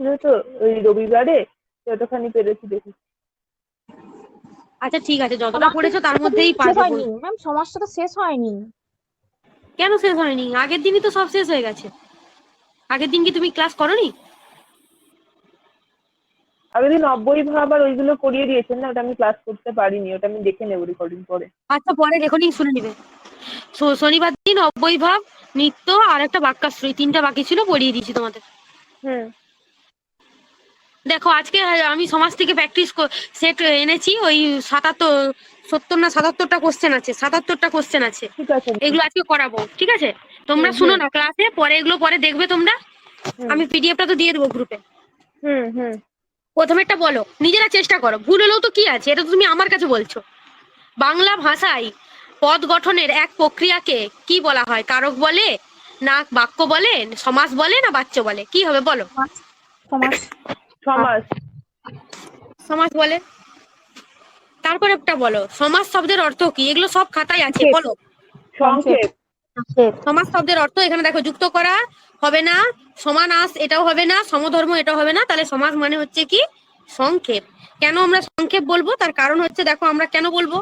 দিয়েছিল তো ওই রবিবারে, যতখানি পেরেছি দেখেছি। আচ্ছা ঠিক আছে, যতটা পড়েছো তার মধ্যেই শেষ পারবে। হয়নি ম্যাম, সমাজটা তো শেষ হয়নি। কেন শেষ হয়নি? আগের দিনই তো সব শেষ হয়ে গেছে। আগের দিন কি তুমি ক্লাস করোনি? আগের দিন 90 ভাব আর ওইগুলো করিয়ে দিয়েছেন না, ওটা আমি ক্লাস করতে পারিনি, ওটা আমি দেখে নেবো রেকর্ডিং পরে। আচ্ছা, পরে রেকর্ডিং শুনে নিবে। শনিবার দিন অব্যয় ভাব, নৃত্য আর একটা বাক্যাশ্রয়, 3টা বাকি ছিল, পড়িয়ে দিয়েছি তোমাদের। হুম। দেখো আজকে আমি সমাজ থেকে প্র্যাকটিস সেট এনেছি, ওই 70 না 77টা কোশ্চেন আছে, 77টা কোশ্চেন আছে। ঠিক আছে। এগুলো আজকে করাবো, ঠিক আছে? তোমরা শুনো না ক্লাসে, পরে এগুলো পরে দেখবে তোমরা। আমি পিডিএফটা তো দিয়ে দেবো গ্রুপে। হুম হুম। প্রথমেরটা বলো, নিজেরা চেষ্টা করো, ভুল হলেও তো কি আছে, এটা তো তুমি আমার কাছে বলছো। বাংলা ভাষায় পদ গঠনের এক প্রক্রিয়াকে কি বলা হয়? কারক বলে, না বাক্য বলে, সমাস বলে, না বাচ্য বলে? কি হবে বলো? সমাজ। সমাজ। সমাস বলে। তারপরে একটা বলো, সমাস শব্দের অর্থ কি? এগুলো সব খাতায় আছে, বলো। সংক্ষেপ। সমাস শব্দের অর্থ এখানে দেখো, যুক্ত করা হবে না, সমানাস এটাও হবে না, সমধর্ম এটাও হবে না, তাহলে সমাস মানে হচ্ছে কি? সংক্ষেপ। কেন আমরা সংক্ষেপ বলবো? তার কারণ হচ্ছে, দেখো আমরা কেন বলবো,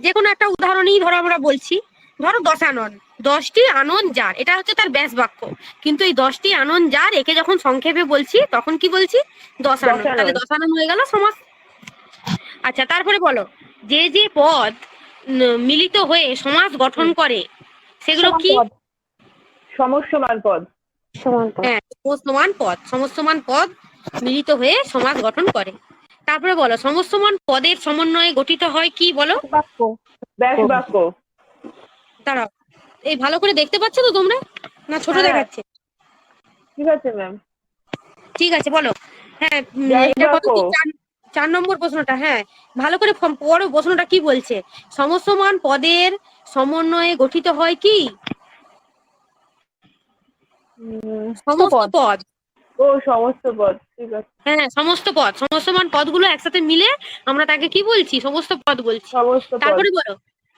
যে কোনো একটা উদাহরণই ধরো আমরা বলছি, ধরো 10 আনন, 10টি আনন যার, এটা হচ্ছে তার ব্যাস বাক্য। কিন্তু এই 10টি আনন যার একে যখন সংক্ষেপে বলছি তখন কি বলছি? 10 আনন। তাহলে 10 আনন হয়ে গেল সমাস। আচ্ছা, তারপরে বলো, যে যে পদ মিলিত হয়ে সমাস গঠন করে সেগুলো কি? সমস্যমান পদ। হ্যাঁ, সমস্যমান পদ। সমস্যমান পদ মিলিত হয়ে সমাস গঠন করে। তারপরে বলো, সমস্যমান পদের সমন্বয়ে গঠিত হয় কি? বলো। ব্যাস বাক্য। দাঁড়াও, এই ভালো করে দেখতে পাচ্ছ তো তোমরা, না ছোট দেখাচ্ছে? ঠিক আছে ম্যাম। ঠিক আছে, বলো। হ্যাঁ, ব্যাস এটা কত বাক্য। কি? 4 নম্বর প্রশ্নটা। হ্যাঁ, ভালো করে পড়ো, প্রশ্নটা কি বলছে? সমস্যমান পদের সমন্বয়ে গঠিত হয় কি? সমস্ত পদ। ও, সমস্ত পদ, ঠিক আছে। হ্যাঁ, সমস্ত পদ। সমস্যমান পদগুলো একসাথে মিলে আমরা তাকে কি বলছি? সমস্ত পদ বলছি। সমস্ত পদ। তারপরে বলো,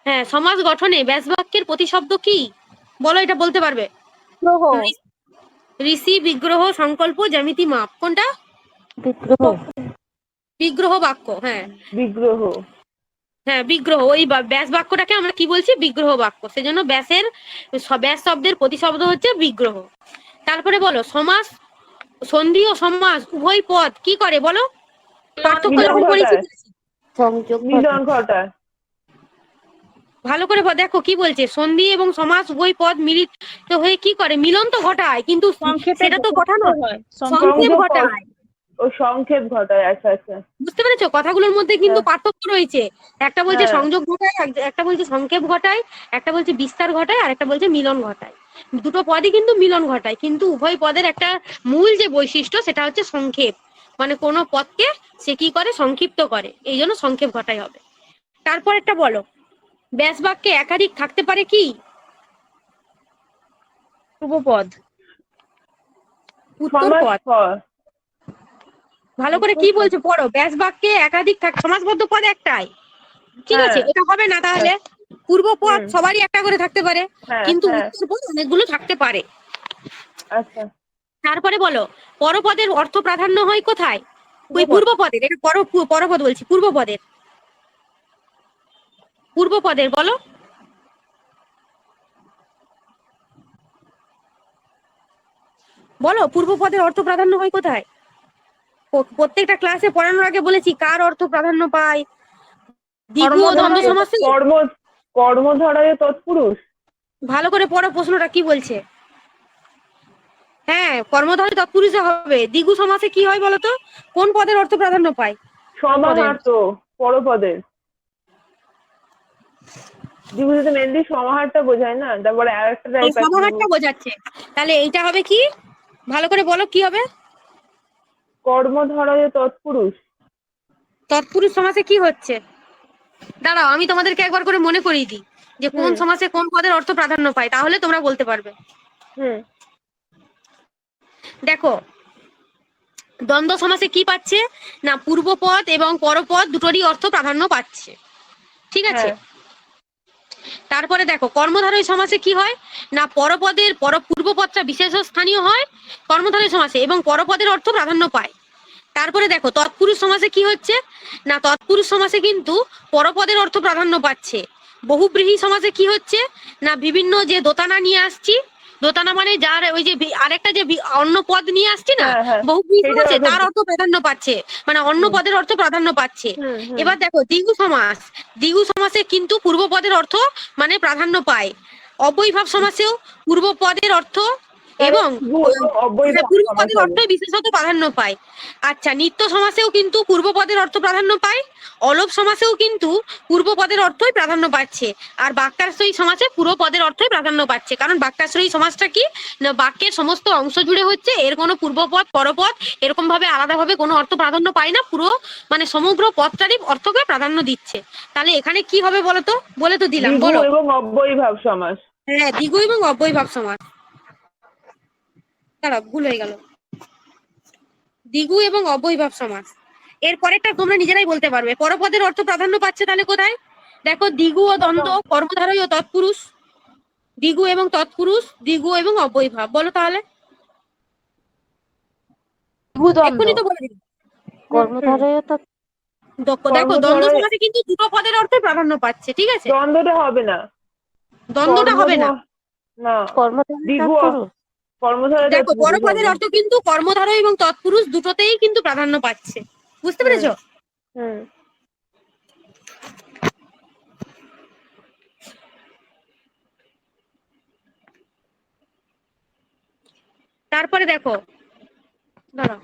হ্যাঁ, সমাস গঠনে ব্যাস বাক্যের প্রতিশব্দ কি? বলো, এটা বলতে পারবে? ঋষি, বিগ্রহ, সংকল্প, জ্যামিতি, মাপ। কোনটা? বিগ্রহ বাক্য। হ্যাঁ, বিগ্রহ। হ্যাঁ, বিগ্রহ। ওই ব্যাস বাক্যটাকে আমরা কি বলছি? বিগ্রহ বাক্য। সেজন্য ব্যাস শব্দের প্রতিশব্দ হচ্ছে বিগ্রহ। তারপরে বলো, সমাস, সন্ধি ও সমাস উভয় পদ কি করে? বলো, পার্থক্য যখন করেছি। মিলন ঘটায়। ভালো করে দেখো কি বলছে, সন্ধি এবং সমাস উভয় পদ মিলিত হয়ে কি করে? মিলন তো ঘটায়, কিন্তু সেটা তো ঘটানো হয়, সংক্ষেপ ঘটায়। ও, সংক্ষেপ ঘটায়। আচ্ছা আচ্ছা, বুঝতে পেরেছো? কথাগুলোর মধ্যে কিন্তু পার্থক্য রয়েছে। একটা বলছে সংযোগ ঘটায়, একটা বলছে সংক্ষেপ ঘটায়, একটা বলছে বিস্তার ঘটায়, আর একটা বলছে মিলন ঘটায়। দুটো পদই কিন্তু মিলন ঘটায়, কিন্তু উভয় পদের একটা মূল যে বৈশিষ্ট্য সেটা হচ্ছে সংক্ষেপ। মানে কোনো পদকে সে কি করে? সংক্ষিপ্ত করে, এই জন্য সংক্ষেপ ঘটাই হবে। তারপর একটা বলো, ব্যাস বাক্যে একাধিক থাকতে পারে কি? পূর্বপদ, উত্তরপদ। ভালো করে কি বলছো পড়ো, ব্যাস বাক্যে একাধিক সমাসবদ্ধ পদ একটাই, ঠিক আছে? এটা হবে না তাহলে। পূর্বপদ সবারই একটা করে থাকতে পারে, কিন্তু উত্তরপদ অনেকগুলো থাকতে পারে। আচ্ছা। তারপরে বলো, পরপদের অর্থ প্রাধান্য হয় কোথায়? ওই পূর্বপদের। এটা পরপদ বলছি, পূর্বপদের। পূর্বপদের বলো। বলো, পূর্বপদের অর্থ প্রাধান্য হয় কোথায়? প্রত্যেকটা ক্লাসে পড়ানোর আগে বলেছি কার অর্থ প্রাধান্য পায়। দ্বিগু ও দ্বন্দ্ব সমাসে। কর্মধারয় তৎপুরুষ। ভালো করে পড়ো, প্রশ্নটা কি বলছে। হ্যাঁ, কর্মধারয় তৎপুরুষে হবে। দ্বিগু সমাসে কি হয় বলতো? কোন পদের অর্থ প্রাধান্য পায়? সমাহার্ত, পরপদের। দ্বিগুতে মেনলি সমাহারটা বোঝায় না, তারপরে আরেকটা টাইপ আছে। সমাহারটা বোঝাচ্ছে। তাহলে এইটা হবে কি? ভালো করে বলো কি হবে। কর্মধারয় তৎপুরুষ। তৎপুরুষ সমাসে কি হচ্ছে? দাঁড়াও, আমি তোমাদেরকে একবার করে মনে করিয়ে দিই যে কোন সমাসে কোন পদের অর্থ প্রাধান্য পায়, তাহলে তোমরা বলতে পারবে। দেখো, দ্বন্দ্ব সমাসে কি পাচ্ছে না? পূর্বপদ এবং পরপদ দুটোরই অর্থ প্রাধান্য পাচ্ছে, ঠিক আছে? তারপরে দেখো, কর্মধারয় সমাসে কি হয় না পূর্বপদটা বিশেষ স্থানীয় হয় কর্মধারয় সমাসে এবং পরপদের অর্থ প্রাধান্য পায়। তারপরে দেখো তৎপুরুষ সমাসে কি হচ্ছে না, তৎপুরুষ সমাসে কিন্তু পরপদের অর্থ প্রাধান্য পাচ্ছে। বহুব্রীহি সমাসে কি হচ্ছে না, বিভিন্ন যে দোতানা নিয়ে আসছি, দোতানা মানে যার ওই যে আরেকটা যে অন্য পদ নিয়ে আসছি না, হ্যাঁ, হ্যাঁ, বহুব্রীহি সেটার সমাসে অর্থ- তার অর্থ প্রাধান্য পাচ্ছে, মানে অন্য হুম। পদের অর্থ প্রাধান্য পাচ্ছে। হুম। এবার দেখো দ্বিগু সমাসে কিন্তু পূর্বপদের অর্থ মানে প্রাধান্য পায়। অব্যয়ীভাব সমাসেও পূর্বপদের অর্থ তাহলে এবং দ্বিগু এবং অব্যয়ীভাব সমাস পূর্বপদের হবে। অর্থই বিশেষত প্রাধান্য পায়। আচ্ছা, নিত্য সমাসেও কিন্তু পূর্বপদের অর্থ প্রাধান্য পায়, অলোপ সমাসেও কিন্তু পূর্বপদের অর্থই প্রাধান্য পাচ্ছে, আর বাক্যাশ্রয়ী সমাসে পুরো পদের অর্থই প্রাধান্য পাচ্ছে। কারণ বাক্যাশ্রয়ী সমাসটা কি না, বাক্যের সমস্ত অংশ জুড়ে হচ্ছে, এর কোনো পূর্বপদ পরপদ এরকম ভাবে আলাদাভাবে কোনো অর্থ প্রাধান্য পায় না, পুরো মানে সমগ্র পদটারই অর্থকে প্রাধান্য দিচ্ছে। তাহলে এখানে কি হবে বলে তো দিলাম, দ্বিগু বলো। এবং অব্যয়ীভাব সমাস। হ্যাঁ, দ্বিগু এবং অব্যয়ীভাব সমাস। দাঁড়াও, ভুল হয়ে গেল। দ্বিগু এবং অব্যয়ীভাব সমাস। এর পরেরটা তোমরা নিজেরাই বলতে পারবে। পরপদের অর্থ প্রাধান্য পাচ্ছে তাহলে কোথায়? দেখো, দ্বিগু ও দ্বন্দ্ব, কর্মধারয় ও তৎপুরুষ, দ্বিগু এবং তৎপুরুষ, দ্বিগু এবং অব্যয়ীভাব। বলো তাহলে। দ্বিগুদ্বন্দ্ব, এক্ষুনি তো বলে দিলাম। কর্মধারয় তো দেখো, দ্বন্দ্ব কর্মধারয় সমাসে কিন্তু দুটো পদের অর্থে প্রাধান্য পাচ্ছে, ঠিক আছে? দ্বন্দ্বটা হবে না। দ্বন্দ্বটা হবে না। না, কর্মধারয় দ্বিগু তৎপুরুষ। কর্মধারয় দেখো, তৎপুরুষ পরপদের হবে। অর্থ কিন্তু কর্মধারয় এবং তৎপুরুষ দুটোতেই কিন্তু প্রাধান্য পাচ্ছে। বুঝতে পেরেছো? হুম। তারপরে দেখো, দাঁড়াও,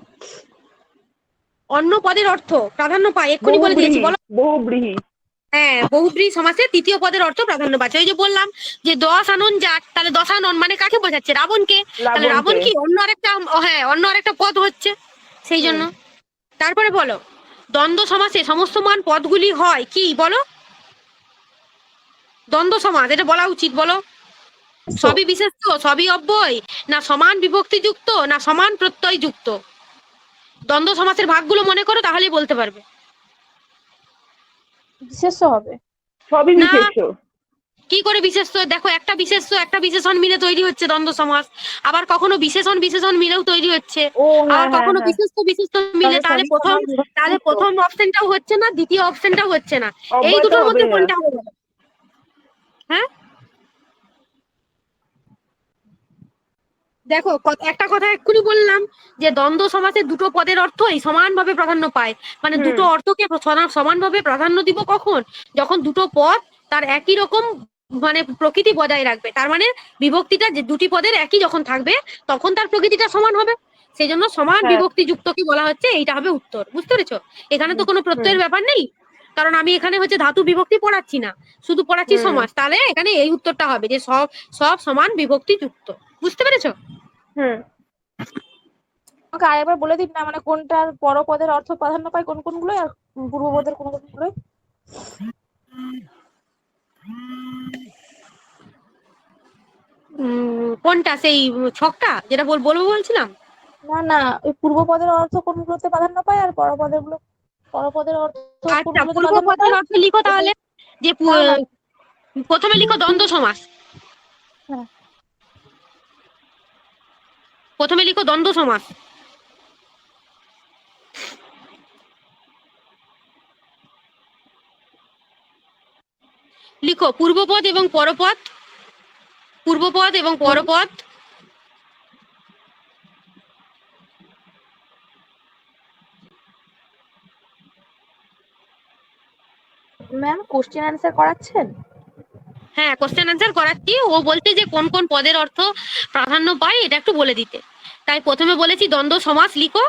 অন্য পদের অর্থ প্রাধান্য পায়, এক্ষুনি বলে দিয়েছি, বলো। বহুব্রীহি। হ্যাঁ, বহুব্রীহি সমাসে তৃতীয় পদের অর্থ প্রাধান্য পাচ্ছে। ওই যে বললাম যে দশ আনন যাক, তাহলে দশ আনন মানে কাকে বোঝাচ্ছে? রাবণকে। তাহলে রাবণ কি অন্য আরেকটা পদ হচ্ছে, সেই জন্য। তারপরে বলো, দ্বন্দ্ব সমাসে সমস্ত মান পদগুলি হয় কি, বলো। দ্বন্দ্ব সমাস, এটা বলা উচিত, বলো। সবই বিশেষ্য, সবই অব্যয়, না সমান বিভক্তি যুক্ত, না সমান প্রত্যয় যুক্ত? দ্বন্দ্ব সমাসের ভাগগুলো মনে করো, তাহলেই বলতে পারবে। বিশেষ্য হবে। সবই না, বিশেষ্য। কি করে বিশেষ্য? দেখো, একটা বিশেষ্য একটা বিশেষণ মিলে তৈরি হচ্ছে দ্বন্দ্ব সমাস, আবার কখনো বিশেষণ মিলেও তৈরি হচ্ছে, ও আবার হ্যাঁ, হ্যাঁ, কখনো হ্যাঁ। বিশেষ্য মিলে। তাহলে সবই সমান বিভক্তি যুক্ত। প্রথম অপশনটাও হচ্ছে না, দ্বিতীয় অপশনটাও হচ্ছে না। এই অব্যয় তো দুটোর মধ্যে হবেই না। কোনটা হবে বলো? হ্যাঁ, দেখো, একটা কথা এক্ষুনি বললাম যে দ্বন্দ্ব সমাসে দুটো পদের অর্থই সমানভাবে প্রাধান্য পায়। মানে হুম। দুটো অর্থকে সমানভাবে প্রাধান্য দিব কখন? যখন দুটো পদ তার একই রকম মানে প্রকৃতি বজায় রাখবে। তার মানে বিভক্তিটা যে দুটি পদের একই যখন থাকবে, তখন তার প্রকৃতিটা সমান হবে। সেই জন্য সমান হ্যাঁ। বিভক্তি যুক্ত কি বলা হচ্ছে, এইটা হবে উত্তর। বুঝতে পেরেছো? এখানে তো কোনো প্রত্যয়ের ব্যাপার নেই, কারণ আমি এখানে হচ্ছে ধাতু বিভক্তি পড়াচ্ছি না, শুধু পড়াচ্ছি হুম। সমাস। তাহলে এখানে এই উত্তরটা হবে যে সব সব সমান বিভক্তি যুক্ত। বুঝতে পেরেছো? হুম। আমাকে আরেকবার বলে দিন না, মানে কোনটার পরপদের অর্থ প্রাধান্য পায় কোন কোনগুলো, আর পূর্বপদের কোন কোনগুলো? কোনটা? সেই ছকটা যেটা বলবো বলছিলাম? না, ওই পূর্বপদের অর্থ কোনগুলোতে প্রাধান্য পায় আর পরপদের অর্থ আচ্ছা, কোনগুলোতে প্রাধান্য পূর্বপদের পায়? অর্থ লিখো তাহলে। যে না। প্রথমে লিখো দ্বন্দ্ব সমাস। হ্যাঁ। প্রথমে লিখো দ্বন্দ্ব সমাস। লিখো পূর্বপদ এবং পরপদ, পূর্বপদ এবং পরপদ। ম্যাম, কোশ্চেন অ্যান্সার করাচ্ছেন? হ্যাঁ, কোশ্চেন আনসার করাচ্ছি। ও বলছে যে কোন কোন পদের অর্থ প্রাধান্য পায় এটা একটু বলে দিতে। তাই প্রথমে বলেছি দ্বন্দ্ব সমাস লিখো,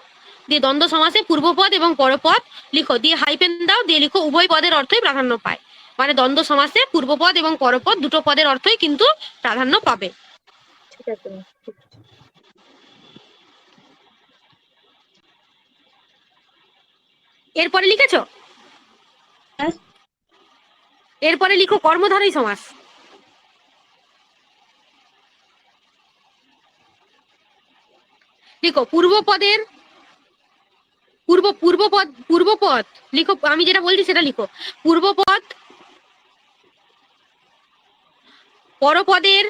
দিয়ে দ্বন্দ্ব সমাসে পূর্বপদ এবং পরপদ লিখো, দিয়ে হাইফেন দাও, দিয়ে লিখো উভয় পদের অর্থই প্রাধান্য পায়। মানে দ্বন্দ্ব সমাসে পূর্বপদ এবং পরপদ দুটো পদের অর্থই কিন্তু প্রাধান্য পাবে। ঠিক আছে ম্যাম। এরপরে লিখেছো? হ্যাঁ। এরপরে লিখো কর্মধারয় সমাস। লিখো পূর্বপদ লিখো, আমি যেটা বলছি সেটা লিখো। পূর্বপদ পরপদের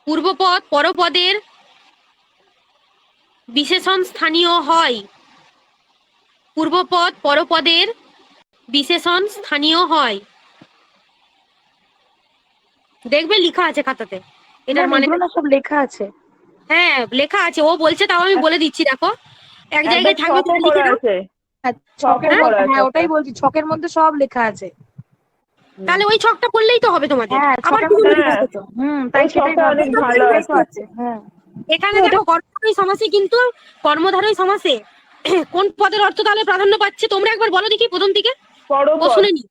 পূর্বপদ পরপদের বিশেষণ স্থানীয় হয়। পূর্বপদ পরপদের বিশেষণ স্থানীয় হয়। দেখবে লেখা আছে খাতাতে, এটার মানে এগুলো না সব লেখা আছে। হ্যাঁ লেখা আছে, ও বলছে, তাও আমি বলে দিচ্ছি। দেখো এক একটা জায়গায় থাকবে, ছকও তুমি লিখে করা দাও। আছে, হ্যাঁ, ছকও ছকের করা মধ্যে, আছে হ্যাঁ একটা। ওটাই বলছি, ছকের মধ্যে সব লেখা আছে। তাহলে ওই ছকটা করলেই তো হবে তোমাদের। হ্যাঁ, আবার ছকের কি মধ্যে বলবো? লেখা হ্যাঁ, আছে তো। তাই ওই সেটাই ছকটা অনেক ভাবছি, ভালো এটাই তো আছে। আছে। হ্যাঁ, এখানে দেখো কর্মধারয় সমাসে কিন্তু কর্মধারয় সমাসে কোন পদের অর্থ তাহলে প্রাধান্য পাচ্ছে তোমরা একবার বলো দেখি প্রথম থেকে, ও পরপদ, শুনে নি।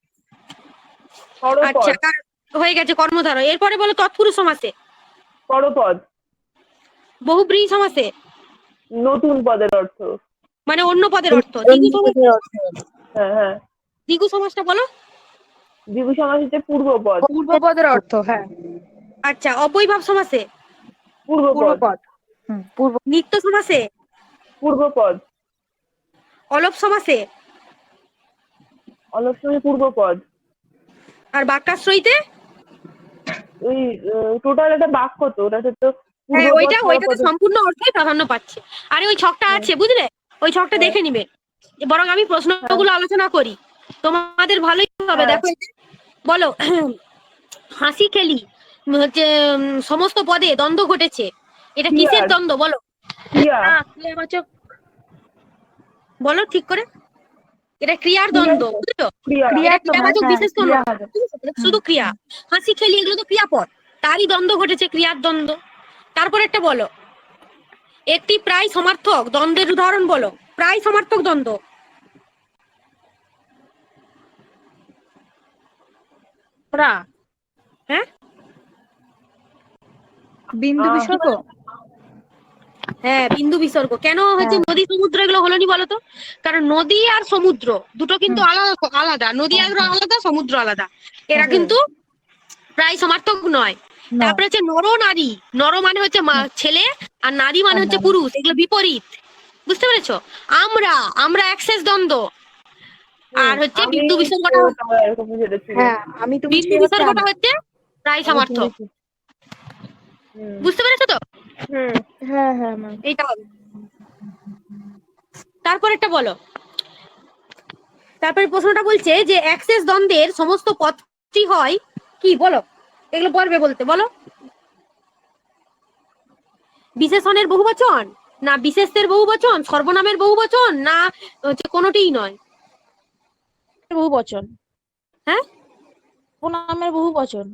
আচ্ছা, পরপদ, হয়ে গেছে কর্মধারয়। এরপরে বলো তৎপুরুষ সমাসে, পরপদ, বহুব্রীহি সমাসে, নতুন পদের অর্থ। মানে অন্য পদের অর্থ। দ্বিগু সমাসে, হ্যাঁ হ্যাঁ, দ্বিগু সমাসটা বলো। দ্বিগু সমাস হচ্ছে পূর্বপদ। পূর্বপদের অর্থ, হ্যাঁ। আচ্ছা, অব্যয়ভাব সমাসে, পূর্বপদ, পূর্বপদ, পূর্ব। নিত্য সমাসে, পূর্বপদ, অলপ সমাসে, অলপ সময় পূর্বপদ। আর বাক্যাশ্রয়ীতে। ওই টোটাল একটা বাক্য তো, ওটাতে তো হ্যাঁ, পূর্বপদ ওইটাতে পরপদ। সম্পূর্ণ অর্থই প্রাধান্য পাচ্ছে। আরে ওই ছকটা হ্যাঁ আছে, বুঝলে? ওই ছকটা হ্যাঁ দেখে নিবে। বরং আমি হ্যাঁ প্রশ্নগুলো আলোচনা করি, তোমাদের ভালোই হবে। হ্যাঁ, দেখো এই যে, বলো হাসি খেলি হচ্ছে সমস্ত পদে দ্বন্দ্ব ঘটেছে, এটা কিসের ক্রিয়ার, দ্বন্দ্ব বলো? ক্রিয়া, ক্রিয়াবাচক। বলো ঠিক করে। এটা ক্রিয়ার ক্রিয়া দ্বন্দ্ব, তো, বুঝছো? ক্রিয়া। ক্রিয়া এটা তো, হ্যাঁ ক্রিয়াবাচক হ্যাঁ, বিশেষ তো ক্রিয়া নয়, হবে। ঠিক আছে? এটা শুধু ক্রিয়া। হাসি খেলি এগুলো তো ক্রিয়াপদ, তারই দ্বন্দ্ব ঘটেছে, ক্রিয়ার দ্বন্দ্ব। তারপর একটা বলো, একটি প্রায় সমার্থক দ্বন্দ্বের উদাহরণ বলো। প্রায় সমার্থক দ্বন্দ্ব, ওরা হ্যাঁ বিন্দু বিসর্গ। হ্যাঁ, বিন্দু বিসর্গ। কেন হচ্ছে হ্যাঁ। নদী সমুদ্র এগুলো হলো নি বলতো? কারণ নদী আর সমুদ্র দুটো কিন্তু হুম, আলাদা আলাদা, নদী হ্যাঁ, হ্যাঁ, আলাদা, সমুদ্র আলাদা, এরা হ্যাঁ, কিন্তু প্রায় সমার্থক নয়। নয়। তারপরে হচ্ছে নর নারী, নর মানে হচ্ছে হুম, ছেলে, আর নারী মানে আর হচ্ছে নারী। পুরুষ, এগুলো বিপরীত। বুঝতে পেরেছো? আমরা আমরা অ্যাক্সেস দ্বন্দ্ব। আর হচ্ছে আমি বিন্দু বিসর্গটা, তোমরা এরকম ছিল। হ্যাঁ, আমি তুমি বিন্দু সে হচ্ছে বিসর্গটা আমি। হচ্ছে প্রায় আমি সমার্থক। শুনেছি। হুম বুঝতে পেরেছো তো? হুম, হ্যাঁ হ্যাঁ ম্যাম। এইটা হবে। তারপর একটা বলো, তারপরে প্রশ্নটা বলছে যে অ্যাক্সেস দ্বন্দ্বের সমস্ত পদটি হয় কি বলো? এগুলো পারবে বলতে, বলো। বিশেষণের বহুবচন, না বিশেষের বহুবচন, সর্বনামের বহুবচন, না হচ্ছে কোনোটিই নয়? বহু বচন। হ্যাঁ, নামের বহু বচন।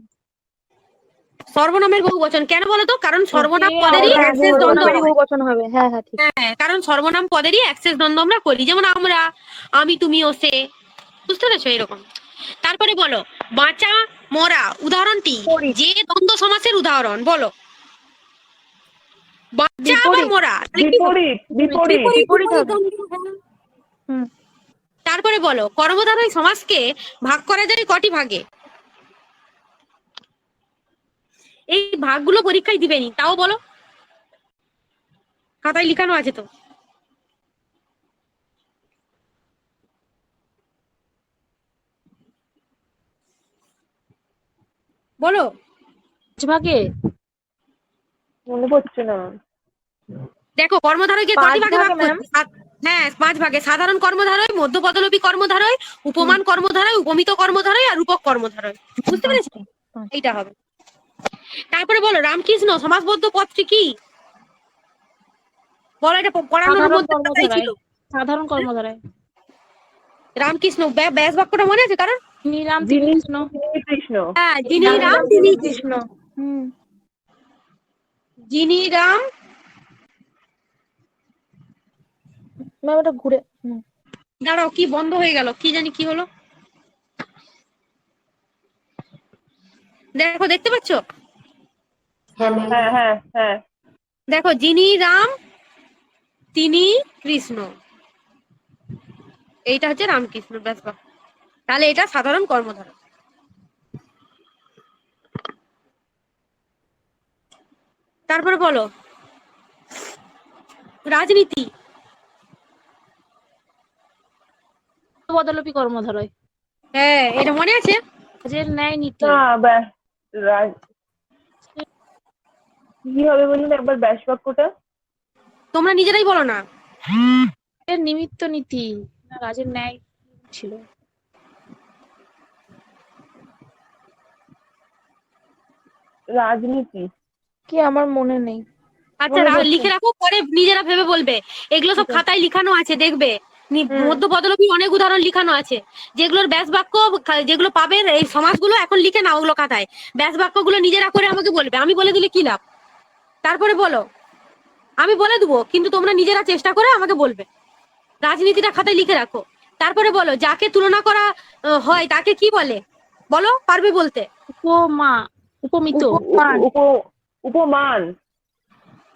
সর্বনামের বহুবচন। কেন বলো তো? কারণ সর্বনাম পদেরই সর্বনামের অ্যাক্সেস দ্বন্দ্ব বহুবচন। নামেরই হয়। বহু বচন হবে, হ্যাঁ হ্যাঁ ঠিক। হ্যাঁ, কারণ সর্বনাম পদেরই অ্যাক্সেস দ্বন্দ্ব আমরা করি, যেমন আমরা, আমি, তুমি, ও, সে। বুঝতে পেরেছো? এরকম। তারপরে বলো, বাঁচা মরা উদাহরণটি বিপরীত। যে দ্বন্দ্ব সমাসের উদাহরণ বলো। বাঁচা আবার বিপরীত। মরা, তাহলে কি হবে? বিপরীত, বিপরীত। বিপরীত, বিপরীত বিপরীত হবে। দ্বন্দ্ব, হ্যাঁ। হুম। তারপরে বলো, কর্মধারয় সমাজকে ভাগ করা যায় কটি ভাগে? এই ভাগগুলো পরীক্ষায় দিবেনি, তাও বলো, খাতায় লিখানো আছে তো। বলো। ভাগে। মনে পড়ছে না। দেখো কর্মধারয়কে কটি 5 ভাগে ভাগ ভাগে ম্যাম। করছি? হ্যাঁ, 5 ভাগে। সাধারণ কর্মধারয়, মধ্যপদলোপী কর্মধারয়, উপমান কর্মধারয়, উপমিত কর্মধারয়, আর রূপক কর্মধারয়। বুঝতে পেরেছো? 5টা। এইটা হবে। তারপরে বলো, রামকৃষ্ণ সমাসবদ্ধ পদটি কি বলো? এটা পড়ানোর সাধারণ মধ্যে খাতায় ছিল। কর্মধারায়। সাধারণ কর্মধারায়। রামকৃষ্ণ, ব্যাস বাক্যটা মনে আছে কারণ? তিনি রাম তিনি যিনি, কৃষ্ণ। তিনি কৃষ্ণ। হ্যাঁ, যিনি তিনি রাম রাম তিনি তিনি কৃষ্ণ। কৃষ্ণ। হুম। যিনি রাম, ম্যাম এটা ঘুরে। দাঁড়াও, কি বন্ধ হয়ে গেল, কি জানি কি হলো। দেখো, দেখতে পাচ্ছ? হ্যাঁ হ্যাঁ হ্যাঁ, দেখো, যিনি রাম তিনি কৃষ্ণ, এইটা হচ্ছে রামকৃষ্ণ ব্যাস বাক্য। তাহলে এটা সাধারণ কর্মধারয়। তারপরে বলো, রাজনীতি। বদলপি কর্মধারয়। হ্যাঁ, এটা মনে আছে। কাজের ন্যায় নীতি। না, রাজ কি হবে বলুন একবার ব্যাস বাক্যটা? তোমরা নিজেরাই বলো না। এর নিমিত্ত নীতি না রাজের ন্যায় ছিল। রাজনীতি। কি আমার মনে নেই। আচ্ছা মনে পড়ছে। লিখে রাখো, পরে নিজেরা ভেবে বলবে। এগুলো সব ঠিক আছে। খাতায় লিখানো আছে, দেখবে হুম। মধ্য পদলোপী অনেক উদাহরণ লিখানো আছে। যেগুলোর ব্যাস বাক্য যেগুলো পাবে এই সমাজগুলো এখন লিখে নাও ওগুলো খাতায়। ব্যাস বাক্যগুলো নিজেরা করে আমাকে বলবে, আমি বলে দিলে কি লাভ? তারপরে বলো, আমি বলে দেবো কিন্তু তোমরা নিজেরা চেষ্টা করে আমাকে বলবে। রাজনীতিটা খাতায় লিখে রাখো। তারপরে বলো, যাকে তুলনা করা হয় তাকে কি বলে? বলো, পারবে বলতে? উপমা, উপমিত। উপমান।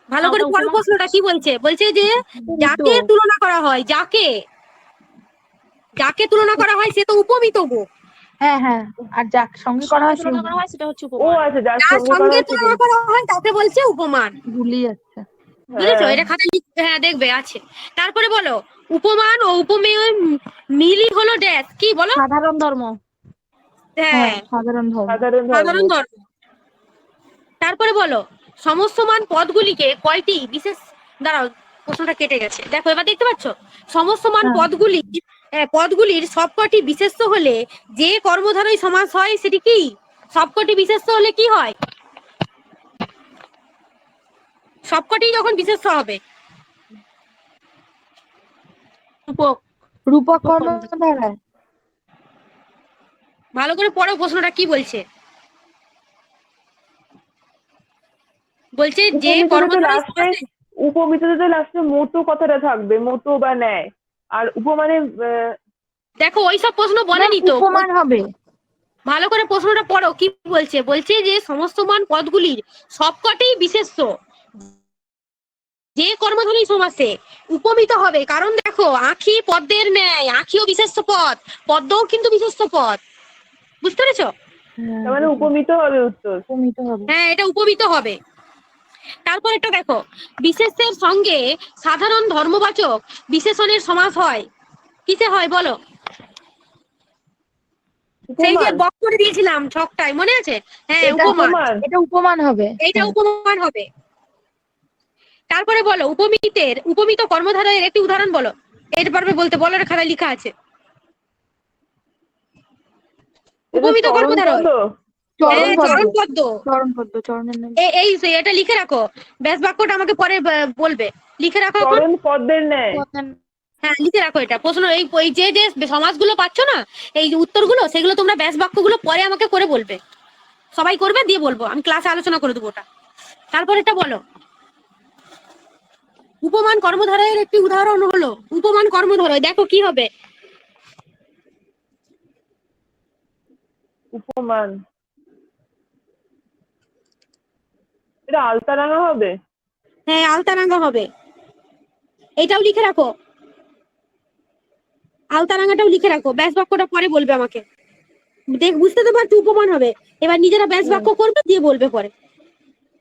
ভালো করে ওটা পড়ো, উপমা। প্রশ্নটা কি বলছে? বলছে যে উপমিত। যাকে তুলনা করা হয়, যাকে যাকে তুলনা করা হয় সে তো উপমিত গো। হ্যাঁ হ্যাঁ, আর যার সঙ্গে করা হয় তুলনা করা হয় সেটা হচ্ছে ও উপমান। আচ্ছা, যার যার সঙ্গে করা সঙ্গে হয় সেটা। তুলনা করা হয় তাকে বলছে উপমান। গুলিয়ে যাচ্ছে। বুঝেছো? হ্যাঁ। এটা খাতায় হ্যাঁ দেখবে আছে। তারপরে বলো, উপমান ও উপমেয় মিলই হলো ড্যাশ, কি বলো? সাধারণ ধর্ম। হ্যাঁ, সাধারণ ধর্ম। সাধারণ ধর্ম। সাধারণ ধর্ম। তারপরে বলো, সমস্তমান পদগুলিকে কয়টি বিশেষ, দাঁড়াও প্রশ্নটা কেটে গেছে, দেখো এবার দেখতে পাচ্ছ? সমস্তমান হ্যাঁ। পদগুলির সবকটি বিশেষ্য হলে যে কর্মধারয় সমাস হয় সেটি কি? সবকটি বিশেষ্য হলে কি হয়? সবকটি যখন বিশেষ্য হবে। রূপক। রূপক কর্মধারায়। ভালো করে পড়ো, প্রশ্নটা কি বলছে? বলছে যে কর্মধারয় সমাসে। উপমিততে তো লাস্টে মতো কথাটা থাকবে, মতো বা ন্যায়। আর উপমানে দেখো ওইসব প্রশ্ন বলেনি তো। উপমান হবে। ভালো করে প্রশ্নটা পড়ো, কি বলছে? বলছে যে সমস্তমান পদগুলির সবকটি বিশেষ্য যে কর্মধারী সমাসে উপমিত হবে। কারণ দেখো, আঁখি পদ্মের ন্যায়, আঁখিও বিশেষ্য পদ, পদ্মও কিন্তু বিশেষ্য পদ। বুঝতে পেরেছো? তার মানে উপমিত হবে উত্তর। উপমিত হবে। হ্যাঁ, এটা উপমিত হবে। তারপর একটা দেখো, বিশেষের সঙ্গে সাধারণ ধর্মবাচক বিশেষণের সমাস হয় কিসে হয় বলো? সেই যে উপমান। বক করে দিয়েছিলাম ছকটায়, মনে আছে? হ্যাঁ, এটা উপমান। উপমান। এটা উপমান হবে। এইটা হ্যাঁ। উপমান হবে। তারপরে বলো, উপমিত কর্মধারয়ের একটি উদাহরণ বলো। এটা পারবে বলতে? বলো, এটা খাতায় লেখা আছে। এটা উপমিত চরণ কর্মধারয়। পদ। হ্যাঁ, চরণ চরণ পদ্ম। পদ্ম। চরণ পদ্ম, চরণের নাম। এটা লিখে রাখো। ব্যাস বাক্যটা আমাকে পরে বলবে। লিখে রাখো এখন। চরণ পদ্মের ন্যায়। হ্যাঁ, লিখে রাখো এটা প্রশ্ন। এই যে যে সমাজগুলো পাচ্ছ না, এই যে উত্তরগুলো, সেগুলো তোমরা ব্যাস বাক্যগুলো পরে আমাকে করে বলবে। সবাই করবে, দিয়ে বলবো, আমি ক্লাসে আলোচনা করে দেবো ওটা। তারপর এটা বলো, উপমান কর্মধারয়ের একটি উদাহরণ হলো। উপমান কর্মধারয়, দেখো কি হবে? উপমান। এটা আলতারাঙা হবে। হ্যাঁ, আলতারাঙ্গা হবে। এটাও লিখে রাখো, আলতারাঙ্গাটাও লিখে রাখো। ব্যাস বাক্যটা পরে বলবে আমাকে। বুঝতে তো পারছো, উপমান হবে। এবার নিজেরা ব্যাস বাক্য করবে, দিয়ে বলবে পরে।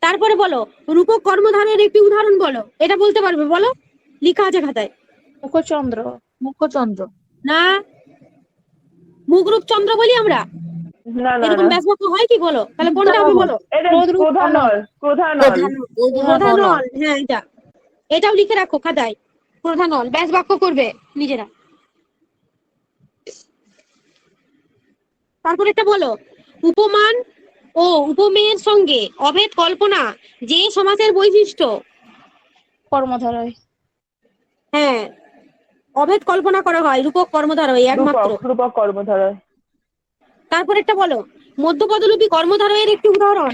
তারপরে বলো, রূপক কর্মধারয়ের একটি উদাহরণ বলো। এটা বলতে পারবে? বলো, লেখা আছে খাতায়। মুখচন্দ্র। মুখচন্দ্র। না, মুখরূপ চন্দ্র বলি আমরা। না না এরকম না। ব্যাস বাক্য হয় কি বলো? তাহলে কোনটা হবে বলো? এটা ক্রোধরূপ প্রধানল। প্রধানল। প্রধানল। হ্যাঁ, এটাও লিখে রাখো খাতায়। প্রধানল ব্যাস বাক্য করবে নিজেরা। তারপর এটা বলো, উপমান ও উপমেয়ের সঙ্গে অভেদ কল্পনা যে সমাসের বৈশিষ্ট্য। কর্মধারয়। হ্যাঁ, অভেদ কল্পনা করা হয় রূপক কর্মধারয় একমাত্র। রূপক কর্মধারয়। তারপর একটা বলো, মধ্যপদলোপী কর্মধারয়ের একটি উদাহরণ।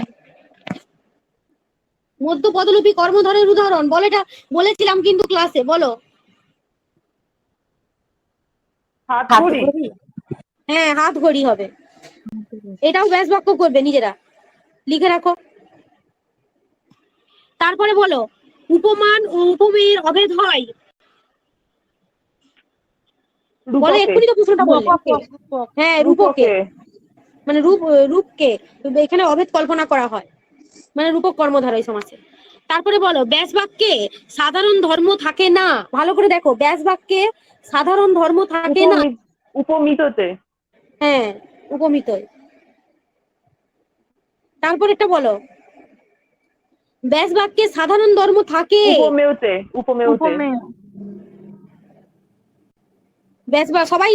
মধ্যপদলোপী কর্মধারয়ের উদাহরণ বলো। এটা বলেছিলাম কিন্তু ক্লাসে, বলো। হাত হাত ঘড়ি। ঘড়ি। হ্যাঁ, হাত ঘড়ি হবে। এটাও ব্যাস বাক্য করবে নিজেরা, লিখে রাখো। তারপরে বলো, উপমান ও উপমেয়ের অভেদ হয়। বলো, রূপকে। এক্ষুনি তো প্রশ্নটা বললে। হ্যাঁ, রূপকে। মানে রূপকে এখানে অভেদ কল্পনা করা হয়, মানে রূপক কর্মধারয় সমাসে। তারপরে বলো, ব্যাস বাক্যে সাধারণ ধর্ম থাকে না। ভালো করে দেখো, ব্যাস বাক্যে সাধারণ ধর্ম থাকে না। উপমিততে। হ্যাঁ, উপমিত। তারপর একটা বলো, ব্যাস বাক্যে সাধারণ ধর্ম থাকে। উপমেয়তে উপমেয়তে উপমেয়। ব্যাস বা সবাই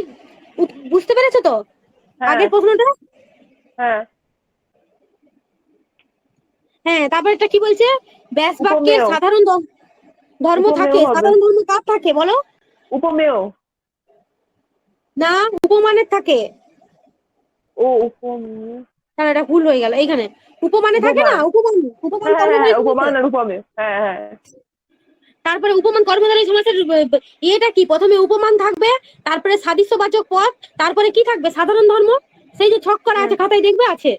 বুঝতে পেরেছো তো হ্যাঁ আগের প্রশ্নটা? হ্যাঁ হ্যাঁ, তারপর এটা কি বলছে? ব্যাস বাক্যে উপমেয় সাধারণ ধর্ম উপমেয় থাকে। হবে সাধারণ ধর্ম কার থাকে বলো? উপমেয় না, উপমানের থাকে। ও উপমেয় তাহলে এটা ভুল হয়ে গেল এইখানে। উপমানে থাকে না, উপমান উপমান উপমান হ্যাঁ হ্যাঁ কর্মধারয় হ্যাঁ সমাসে। উপমান আর উপমেয় হ্যাঁ হ্যাঁ তারপরে উপমান কর্মধারয় সমাসের ইয়েটা কি? প্রথমে উপমান থাকবে, তারপরে সাদৃশ্যবাচক পদ, তারপরে কি থাকবে? সাধারণ ধর্ম। সেই যে ছক করা হুম আছে খাতায় দেখবে আছে,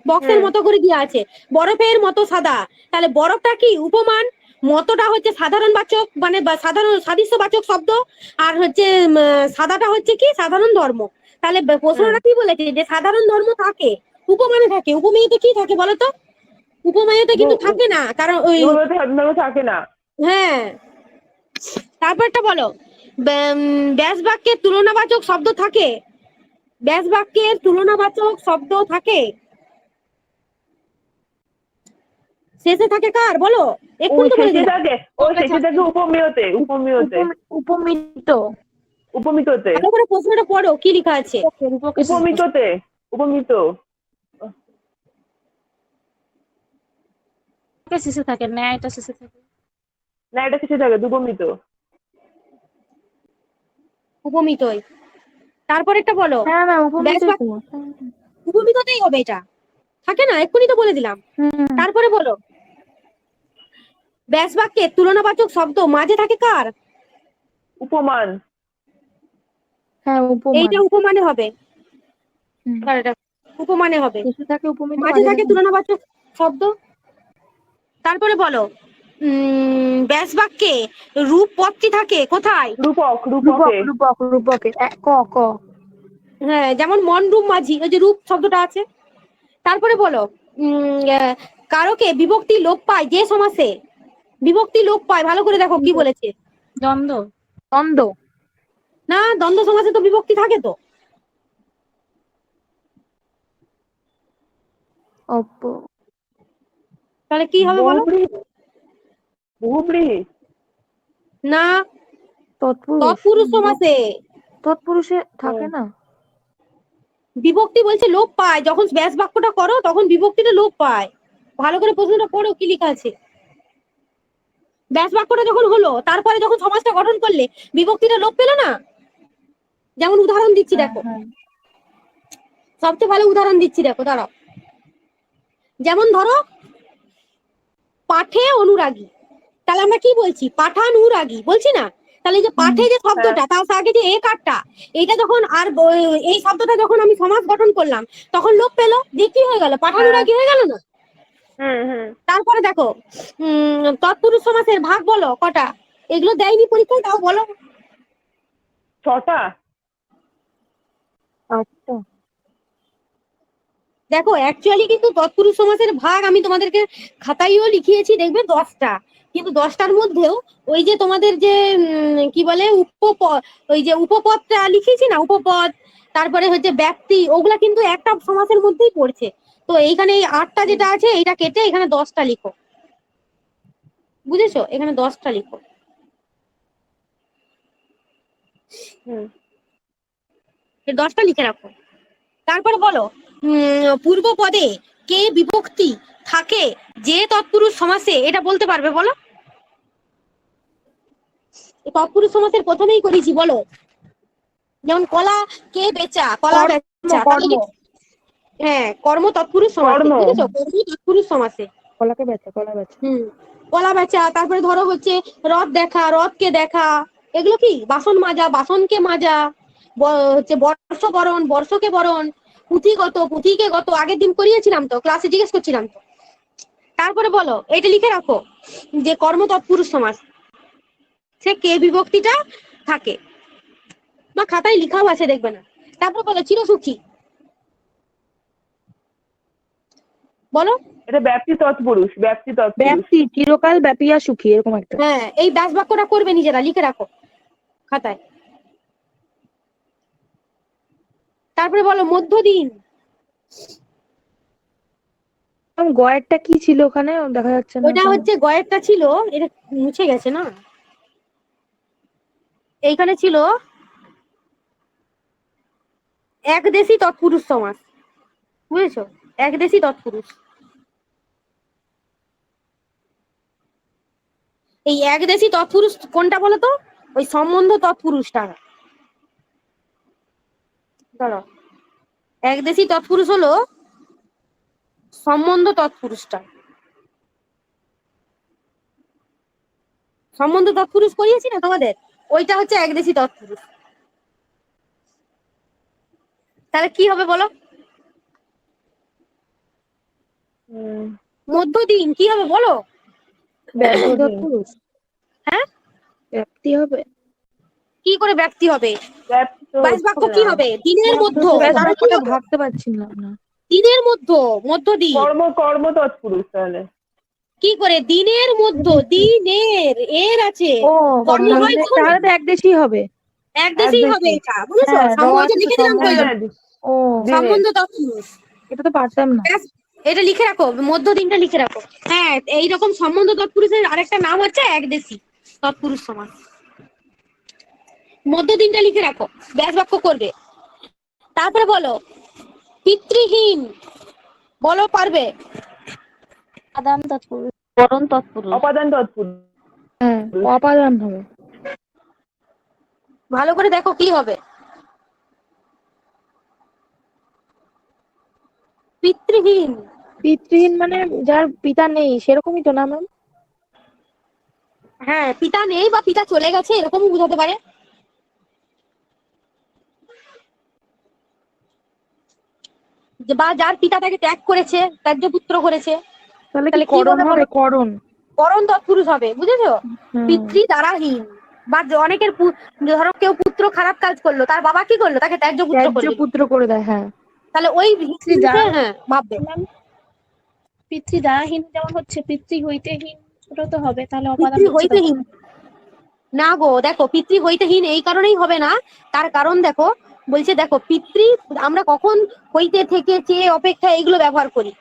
বক্সের হুম মতো করে দেওয়া আছে, বরফের মতো সাদা। তাহলে বরফটা কি? উপমান। মতটা হচ্ছে সাধারণ বাচক, মানে সাধারণ সাদৃশ্যবাচক শব্দ। আর হচ্ছে সাদাটা হচ্ছে কি? সাধারণ ধর্ম। তাহলে হুম প্রশ্নটা কি বলেছে? যে সাধারণ ধর্ম থাকে, উপমানে থাকে। উপমেয়তে কি থাকে বলো তো? উপমেয়তে কিন্তু থাকে না, কারণ ওই উপমেয়তে সাধারণ ধর্ম থাকে না। হ্যাঁ। তারপরটা বলো, ব্যাস বাক্যের তুলনাবাচক শব্দ থাকে। ব্যাস বাক্যের তুলনাবাচক শব্দ থাকে, শেষে থাকে কার বলো? ও এক্ষুনি তো বলে শেষে দিলাম। থাকে শেষে থাকে উপমেয়তে উপমেয়তে উপমিত। উপমিততে ভালো করে প্রশ্নটা পড়ো, কি লেখা আছে? রূপকের শেষে থাকে। উপমিততে উপমিত রূপকের শেষে থাকে, ন্যায়টা শেষে থাকে। না এটা শেষে থাকে উপমিত উপমিতই। তারপরেরটা বলো, হ্যাঁ ম্যাম ব্যাস উপমিতই তো। বাক্য উপমিততেই হবে এটা, থাকে না? এক্ষুনি তো বলে দিলাম। হুম। তারপরে বলো, ব্যাস বাক্যের তুলনাবাচক শব্দ মাঝে থাকে কার? উপমান হ্যাঁ উপমান। এইটা উপমানে হবে। হুম। আর এটা উপমানে হবে। শেষে থাকে উপমিত, মাঝে মাঝে থাকে থাকে তুলনাবাচক শব্দ। তারপরে বলো, ব্যাস বাক্যে রূপ পদটি থাকে কোথায়? রূপক রূপক রূপকে রূপক রূপকের ক ক। হ্যাঁ, যেমন মন রূপ মাঝি, ওই যে রূপ শব্দটা আছে। তারপরে বলো, কারকে বিভক্তি লোপ পায় যে সমাসে। বিভক্তি লোপ পায়, ভালো করে দেখো কি বলেছে। দ্বন্দ্ব। দ্বন্দ্ব। না, দ্বন্দ্ব সমাসে তো বিভক্তি থাকে তো। অপ তাহলে কি হবে বলো? বহুব্রীহি বহুব্রীহি না, তৎপুরুষ। তৎপুরুষ সমাসে তৎপুরুষে ও থাকে না। বিভক্তি বলছে লোপ পায়, যখন ব্যাস বাক্যটা করো তখন বিভক্তিটা লোপ পায়। ভালো করে প্রশ্নটা পড়ো, কি লেখা আছে। ব্যাস বাক্যটা যখন হলো, তারপরে যখন সমাজটা গঠন করলে বিভক্তিটা লোপ পেলো না। যেমন উদাহরণ দিচ্ছি হ্যাঁ দেখো, হ্যাঁ। সবচেয়ে ভালো উদাহরণ দিচ্ছি দেখো, দাঁড়াও। যেমন ধরো, পাঠে অনুরাগী, তাহলে আমরা কি বলছি? পাঠানুরাগী বলছি না? তাহলে এই যে হুম। পাঠে যে হ্যাঁ শব্দটা, তার আগে যে এ কারটা, এইটা যখন আর এই শব্দটা যখন আমি সমাজ গঠন করলাম, তখন লোপ পেলো, দিয়ে কি হয়ে গেল? হ্যাঁ পাঠানুরাগী হয়ে গেল না? হুম হুম তারপরে দেখো, তৎপুরুষ সমাসের ভাগ বলো কটা? এগুলো দেয়নি পরীক্ষায়, তাও বলো। 6টা আচ্ছা। দেখো, অ্যাকচুয়ালি কিন্তু তৎপুরুষ সমাসের ভাগ আমি তোমাদেরকে খাতায়ও লিখিয়েছি, দেখবে 10টা। কিন্তু 10টার মধ্যেও ওই যে তোমাদের যে কি বলে উপপদ, ওই যে উপপদটা লিখিয়েছি না, উপপদ, তারপরে হচ্ছে ব্যক্তি, ওগুলা কিন্তু একটা সমাসের মধ্যেই পড়ছে। তো এইখানে এই 8টা যেটা আছে, এইটা কেটে এখানে 10টা লিখো, বুঝেছো? এখানে 10টা লিখো। হুম 10টা লিখে রাখো। তারপরে বলো, পূর্ব পদে কে বিভক্তি থাকে যে তৎপুরুষ সমাসে, এটা বলতে পারবে বলো? তৎপুরুষ সমাসের প্রথমেই করেছি, বলো। যেমন কলা কে বেচা, কলা কর্ম বেচা, কর্ম। তাহলে হ্যাঁ, কর্ম তৎপুরুষ সমাসে, কর্ম বুঝেছো? কর্ম তৎপুরুষ সমাসে। কলাকে বেচা, কলা বেচা। হুম, কলা বেচা। তারপরে ধরো হচ্ছে রথ দেখা, রথকে দেখা। এগুলো কি? বাসন মাজা, বাসনকে মাজা। হচ্ছে বর্ষবরণ, বর্ষকে বরণ। পুঁথিগত, পুঁথিকে গত, আগের দিন করিয়েছিলাম তো, ক্লাসে জিজ্ঞেস করছিলাম তো। তারপরে বলো, এটা লিখে রাখো যে কর্ম তৎপুরুষ সমাস, সে কে বিভক্তিটা থাকে, বা খাতায় লিখাও আছে, দেখবে না। তারপর বলো চিরসুখী, বলো। এটা ব্যাপ্তি তৎপুরুষ ব্যাপ্তি তৎপুরুষ ব্যাপ্তি চিরকাল ব্যাপিয়া সুখী, এরকম একটা। হ্যাঁ, এই ব্যাস বাক্যটা করবে নিজেরা, লিখে রাখো খাতায়। তারপরে বলো মধ্যদিন, গয়েরটা কি ছিল ওখানে দেখা যাচ্ছে না ওটা ওখানে। হচ্ছে গয়েরটা ছিল, এটা মুছে গেছে না, এইখানে ছিল একদেশী তৎপুরুষ সমাস, বুঝেছো? একদেশী তৎপুরুষ। এই একদেশী তৎপুরুষ কোনটা বলো তো? ওই সম্বন্ধ তৎপুরুষটা। ধরো একদেশী তৎপুরুষ হলো সম্বন্ধ তৎপুরুষটা। সম্বন্ধ তৎপুরুষ করিয়েছি না তোমাদের, ওইটা হচ্ছে একদেশী তৎপুরুষ। তাহলে কি হবে বলো? মধ্যদিন কি হবে বলো? ব্যাপ্তি তৎপুরুষ। হ্যাঁ, ব্যাপ্তি হবে। কি করে ব্যক্তি হবে? ব্যাপ্তি তো বাইশ বাক্য কি হবে? দিনের মধ্য, তাহলে কি ব্যাপারটা হবে? ভাবতে পারছিলাম না। দিনের মধ্য, মধ্যদিন। কর্ম তৎপুরুষ তাহলে। কি করে? দিনের মধ্য, দিনের এর আছে, ও কর্ম হয় কখনো? তাহলে তো একদেশী হবে। একদেশী হবে এটা, বুঝেছো? হ্যাঁ, সম্বন্ধ লিখে দিলাম প্রয়োজন। ও সম্বন্ধ তৎপুরুষ, এটা তো পারতাম না। ব্যাস, এটা লিখে রাখো, মধ্যদিনটা লিখে রাখো। হ্যাঁ, এইরকম সম্বন্ধ তৎপুরুষের আরেকটা নাম হচ্ছে একদেশী তৎপুরুষ সমাস। মধ্যদিনটা লিখে রাখো, ব্যাস বাক্য করবে। তারপরে বলো পিতৃহীন, বলো পারবে? আদান তৎপুরুষ, বরণ তৎপুরুষ, অপাদান তৎপুরুষ। হ্যাঁ, অপাদান হবে। ভালো করে দেখো কি হবে। পিতৃহীন, পিতৃহীন মানে যার পিতা নেই সেরকমই তো না ম্যাম? হ্যাঁ, পিতা নেই বা পিতা চলে গেছে এরকমও বোঝাতে পারে। বা যার পিতা তাকে ত্যাগ করেছে, ত্যায্য পুত্র করেছে, তাহলে তাহলে কি কি করণ বলতে হবে? বলো? করণ। করণ তৎপুরুষ হবে, বুঝেছো? হুম। পিতৃ দ্বারাহীন, বা অনেকের ধরো কেউ পুত্র খারাপ কাজ করলো, তার বাবা কি করলো? তাকে ত্যায্য পুত্র করে ত্যায্য দিল। পুত্র করে দেয়, হ্যাঁ। তাহলে ওই দ্বারা হ্যাঁ ভাববে পিতৃ দ্বারাহীন যেমন হচ্ছে, পিতৃ হইতেহীন ওটা তো হবে, তাহলে অপাদান পিতৃ হচ্ছে তখন। হইতেহীন না গো, দেখো পিতৃ হইতেহীন এই কারণেই হবে না, তার কারণ দেখো বলছে, দেখো পিতৃ আমরা কখন হইতে থেকে চেয়ে অপেক্ষা এইগুলো ব্যবহার করি,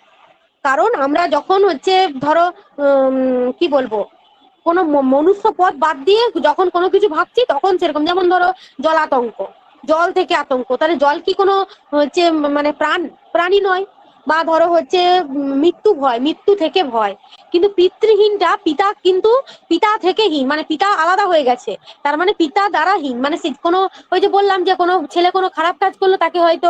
কারণ আমরা যখন হচ্ছে ধরো কি বলবো, কোনো মনুষ্য পথ বাদ দিয়ে যখন কোনো কিছু ভাবছি তখন সেরকম, যেমন ধরো জল আতঙ্ক, জল থেকে আতঙ্ক, তাহলে জল কি কোনো হচ্ছে মানে প্রাণী নয়, বা ধরো হচ্ছে মৃত্যু ভয়, মৃত্যু থেকে ভয়। কিন্তু পিতৃহীনটা পিতা, কিন্তু পিতা থেকে হীন, মানে পিতা আলাদা হয়ে গেছে, তার মানে পিতা দ্বারা হীন, মানে কোনো ওই যে বললাম যে কোনো ছেলে কোনো খারাপ কাজ করলো, তাকে হয়তো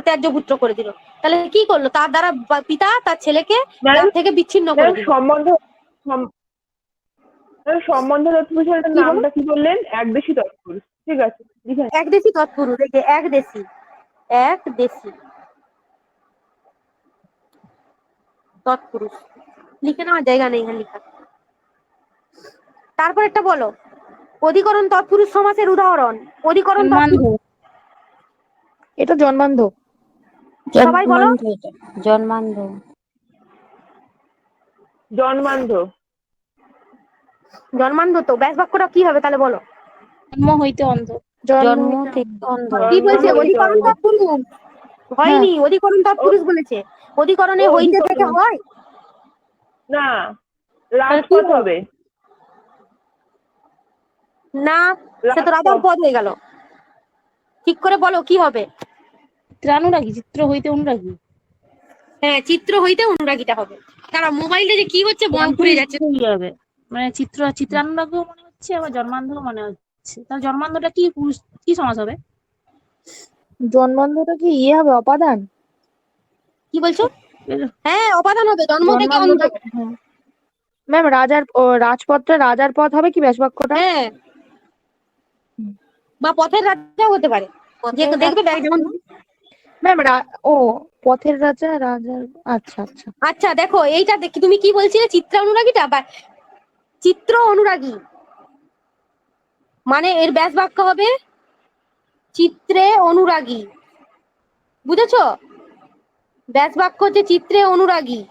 ত্যায্য পুত্র করে দিল, তাহলে কি করলো? তার দ্বারা পিতা তার ছেলেকে তার থেকে বিচ্ছিন্ন করে দিল। সম্বন্ধ তৎপুরুষের কি বলো? নামটা কি বললেন? একদেশী তৎপুরুষ। ঠিক আছে, লিখে নিন। একদেশী তৎপুরুষ, এই যে একদেশী, একদেশী তৎপুরুষ লিখে নেওয়ার জায়গা নেই এখানে লেখা। তারপর একটা বলো অধিকরণ তৎপুরুষ সমাসের উদাহরণ। অধিকরণ তৎপুরুষ, এটা জন্মান্ধ। সবাই বলো। জন্মান্ধ, জন্মান্ধ। জন্মান্ধ, তো ব্যাস বাক্যটা কি হবে তাহলে বলো? জন্ম হইতে অন্ধ, জন্ম থেকে অন্ধ। কি বলছে? জন্ম হইতে অধিকরণ অন্ধ। তৎপুরুষ হয়নি, অধিকরণ তৎপুরুষ বলেছে। অধিকরণে হইতে অধিকরণ। থেকে হয় না, রাজপথ হবে। না, সে তো রাজার পদ হয়ে গেল। ঠিক করে বলো কি হবে? চিত্রানুরাগী, চিত্র হইতে অনুরাগী। হ্যাঁ, চিত্র হইতে অনুরাগীটা হবে। তারা মোবাইলে যে কি হচ্ছে ঘুরে যাচ্ছে। হবে মানে চিত্রানুরাগী মনে হচ্ছে, আবার জন্মান্ধ মনে হচ্ছে। তাহলে জন্মান্ধটা কি পুরুষ, কি সমাস হবে? জন্মান্ধটা কি ইয়ে হবে, অপাদান? কি বলছো? হ্যাঁ, অপাদান হবে, জন্ম থেকে অন্ধ। ম্যাম রাজপথটা রাজার পথ হবে কি ব্যাসবাক্যটা? হ্যাঁ, বা পথের রাজা হতে পারে, যে দেখবে যেমন। ম্যাম ও পথের রাজা, রাজার। আচ্ছা আচ্ছা। আচ্ছা দেখো এইটা দেখি, তুমি কি বলছিলে চিত্র অনুরাগীটা, বা চিত্র অনুরাগী মানে এর ব্যাস বাক্য হবে চিত্রে অনুরাগী, বুঝেছো? ব্যাস বাক্য হচ্ছে চিত্রে অনুরাগী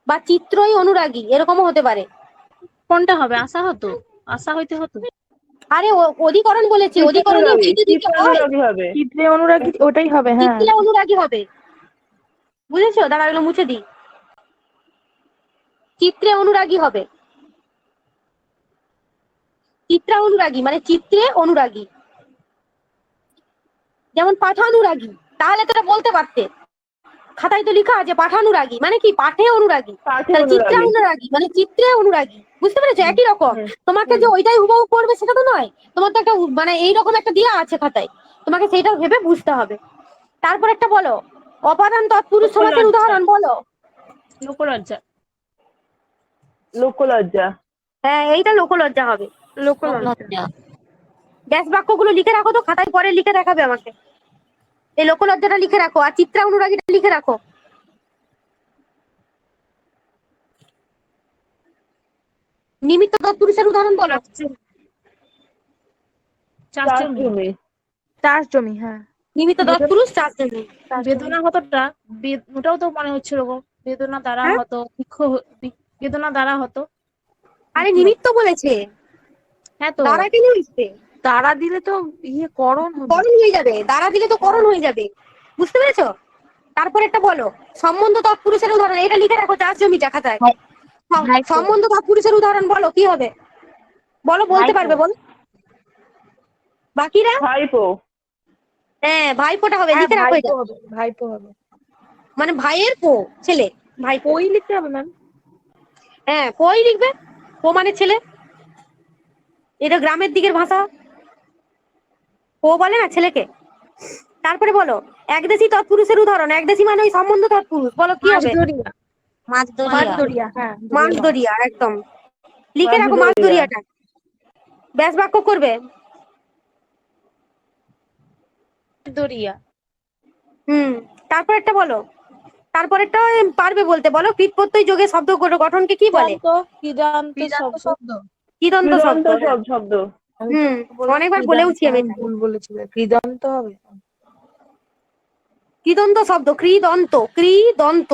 বা চিত্রই অনুরাগী, এরকমও হতে পারে। কোনটা হবে? আশা হতো, আশা হইতে হতো। আরে অধিকরণ বলেছি, অধিকরণে হইতে দিতে হয়, হবে। চিত্রে অনুরাগী ওটাই হবে, হ্যাঁ। চিত্রে অনুরাগী হবে, বুঝেছো? দাঁড়া এগুলো মুছে দিই। চিত্রে অনুরাগী হবে। চিত্রা অনুরাগী মানে চিত্রে অনুরাগী, যেমন পাঠানুরাগী, তাহলে তো এটা বলতে পারতে, খাতায় তো লেখা আছে পাঠানুরাগী মানে কি পাঠে অনুরাগী, পাঠে তাহলে চিত্রা অনুরাগী। অনুরাগী মানে চিত্রে অনুরাগী, বুঝতে পেরেছো? একই রকম। হুম, তোমাকে হুম। যে ওইটাই হুবহু পড়বে সেটা তো নয়, তোমার তো একটা মানে এইরকম একটা দেওয়া আছে খাতায়, তোমাকে সেইটা ভেবে বুঝতে হবে। তারপর একটা বলো, অপাদান তৎপুরুষ সমাসের লোকলজ্জা। উদাহরণ বলো। লোকলজ্জা। লোকলজ্জা। হ্যাঁ, এইটা লোকলজ্জা হবে। লোকলজ্জা। ব্যাস বাক্যগুলো লিখে রাখো তো, খাতায় পরে লিখে দেখাবে আমাকে। এই লোকলজ্জাটা লিখে রাখো আর চিত্রা অনুরাগীটা লিখে রাখো। নিমিত্ত তৎপুরুষের উদাহরণ বলো। চাষ জমি। চাষজমি। চাষ জমি, হ্যাঁ। নিমিত্ত তৎপুরুষ চাষ জমি। বেদনা হতোটা ওটাও তো মনে হচ্ছে ওরকম, বেদনা দ্বারা হ্যাঁ? হতো বেদনা দ্বারা হতো। আরে নিমিত্ত বলেছে, হ্যাঁ তো দ্বারা কেন লিখতে? তারা দিলে তো করণ হবে। করণ হয়ে যাবে, দ্বারা দিলে তো করণ হয়ে যাবে, বুঝতে পেরেছো? তারপর একটা বলো, সম্বন্ধ তৎপুরুষের উদাহরণ, এটা লিখে রাখো চাষ জমিটা খাতায়। ভাইপো। সম্বন্ধ তৎপুরুষের উদাহরণ বলো, কি হবে? বলো, বলতে ভাইপো। পারবে বলো। বাকিরা? ভাইপো। হ্যাঁ, ভাইপোটা হবে, হ্যাঁ, লিখে রাখো ভাইপো এটা। হবে, ভাইপো হবে। মানে ভাইয়ের পো, ছেলে, ভাইপো। ওই লিখতে হবে ম্যাম। হ্যাঁ, পোই লিখবে, পো মানে ছেলে, এটা গ্রামের দিকের ভাষা, পো বলে না ছেলেকে। তারপরে বলো, একদেশী তৎপুরুষের উদাহরণ, একদেশী মানে ওই সম্বন্ধ তৎপুরুষ, বলো কি মাছ হবে? ধরিয়া। মাছ মাছ দরিয়া, হ্যাঁ। মাছ দরিয়া, একদম লিখে রাখো মাছ মাছদরিয়া। দরিয়াটা। ব্যাস বাক্য করবে। দরিয়া। তারপর একটা বলো, তারপরেরটা পারবে বলতে, বলো কৃত প্রত্যয় যোগে শব্দ গঠনকে কি বলে? কৃদান্ত কৃদান্ত শব্দ। শব্দ। কৃদন্ত শব্দ। কৃদন্ত সব শব্দ। আমি হুম, তো বললাম অনেকবার কৃদান্ত, বলেওছি আমি আমি এটা। ভুল বলেছি, কৃদান্ত হবে। কৃদন্ত শব্দ, কৃদন্ত, কৃদন্ত,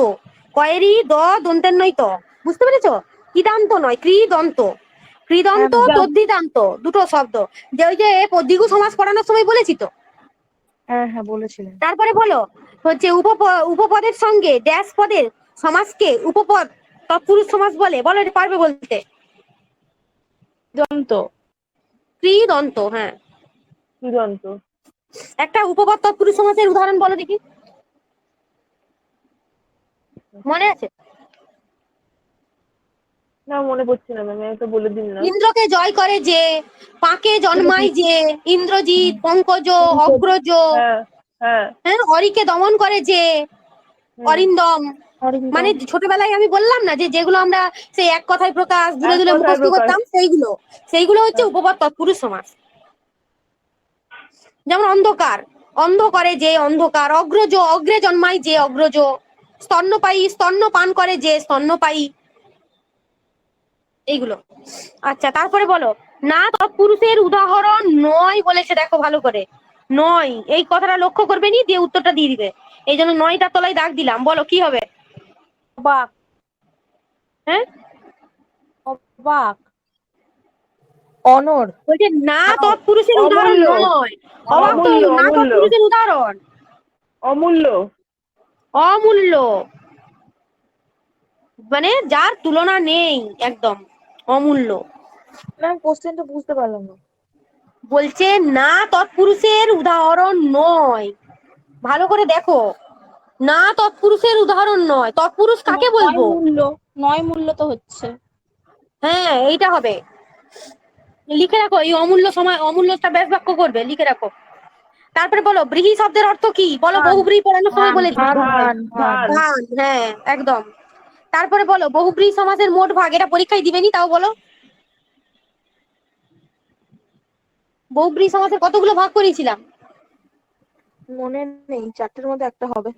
কয়েরি দ দন্তের নয় তো, বুঝতে পেরেছো? কৃদান্ত নয়, কৃদন্ত। হ্যাঁ কৃদন্ত ম্যাম। তদ্ধিতান্ত, দুটো শব্দ, যে ওই যে দ্বিগু সমাস পড়ানোর সময় বলেছি তো। হ্যাঁ হ্যাঁ, বলেছিলেন। তারপরে বলো, হচ্ছে উপপদের সঙ্গে ড্যাশ পদের সমাসকে উপপদ তৎপুরুষ সমাস বলে, বলো এটা পারবে বলতে। দন্ত। কৃদন্ত, হ্যাঁ। কৃদন্ত। একটা উপপদ তৎপুরুষ সমাসের উদাহরণ বলো দেখি, মনে আছে? না, মনে পড়ছে না ম্যাম, এটা বলে দিন না। ইন্দ্রকে জয় করে যে, পাকে জন্মায় যে, ইন্দ্রজিৎ, পঙ্কজ, অগ্রজ, হ্যাঁ, হ্যাঁ। হ্যাঁ, অরিকে দমন করে যে, হুম। অরিন্দম। অরিন্দম। মানে ছোটবেলায় আমি বললাম না যে যেগুলো আমরা সেই এক কথায় প্রকাশ দূরে এক দূরে কথায় মুখস্থ প্রকাশ। করতাম, সেইগুলো হচ্ছে উপপদ তৎপুরুষ সমাস। যেমন অন্ধকার, অন্ধ করে যে অন্ধকার, অগ্রজ, অগ্রে জন্মায় যে অগ্রজ, স্তন্যপায়ী, স্তন্য পান করে যে স্তন্যপায়ী, এইগুলো। আচ্ছা, তারপরে বলো, না তৎপুরুষের উদাহরণ নয় বলেছে, দেখো ভালো করে, নয় এই কথাটা লক্ষ্য করবে নি, দিয়ে উত্তরটা দিয়ে দিবে। এই জন্য নয়টা তলায় দাগ দিলাম, বলো কি হবে? অবাক। হ্যাঁ, অবাক। অনর। বলছে না তৎপুরুষের উদাহরণ অমূল্য। নয়। অবাক তো অমূল্য, না অমূল্য। তৎপুরুষের উদাহরণ, অমূল্য। অমূল্য মানে যার তুলনা নেই, একদম অমূল্য। ম্যাম কোশ্চেনটা বুঝতে পারলাম না। বলছে না তৎপুরুষের উদাহরণ নয়, ভালো করে দেখো, না তৎপুরুষের উদাহরণ নয়, তৎপুরুষ কাকে বলবো? নয় মূল্য তো হচ্ছে। হ্যাঁ, এইটা হবে, লিখে রাখো। এই অমূল্য সময় অমূল্যটা ব্যাস বাক্য করবে, লিখে রাখো। তারপরে বলো, ব্রীহি শব্দের অর্থ কি? বলো, ধান। বহুব্রীহি পড়ানোর সময় বলেছি। ধান ধান, ধান ধান। ধান। ধান, হ্যাঁ, একদম। তারপরে বলো, বহুব্রীহি সমাসের মোট ভাগ, এটা পরীক্ষায় দিবেনি, তাও বলো। বহুব্রীহি সমাসের কতগুলো ভাগ করেছিলাম? মনে নেই, চারটের মধ্যে একটা হবে।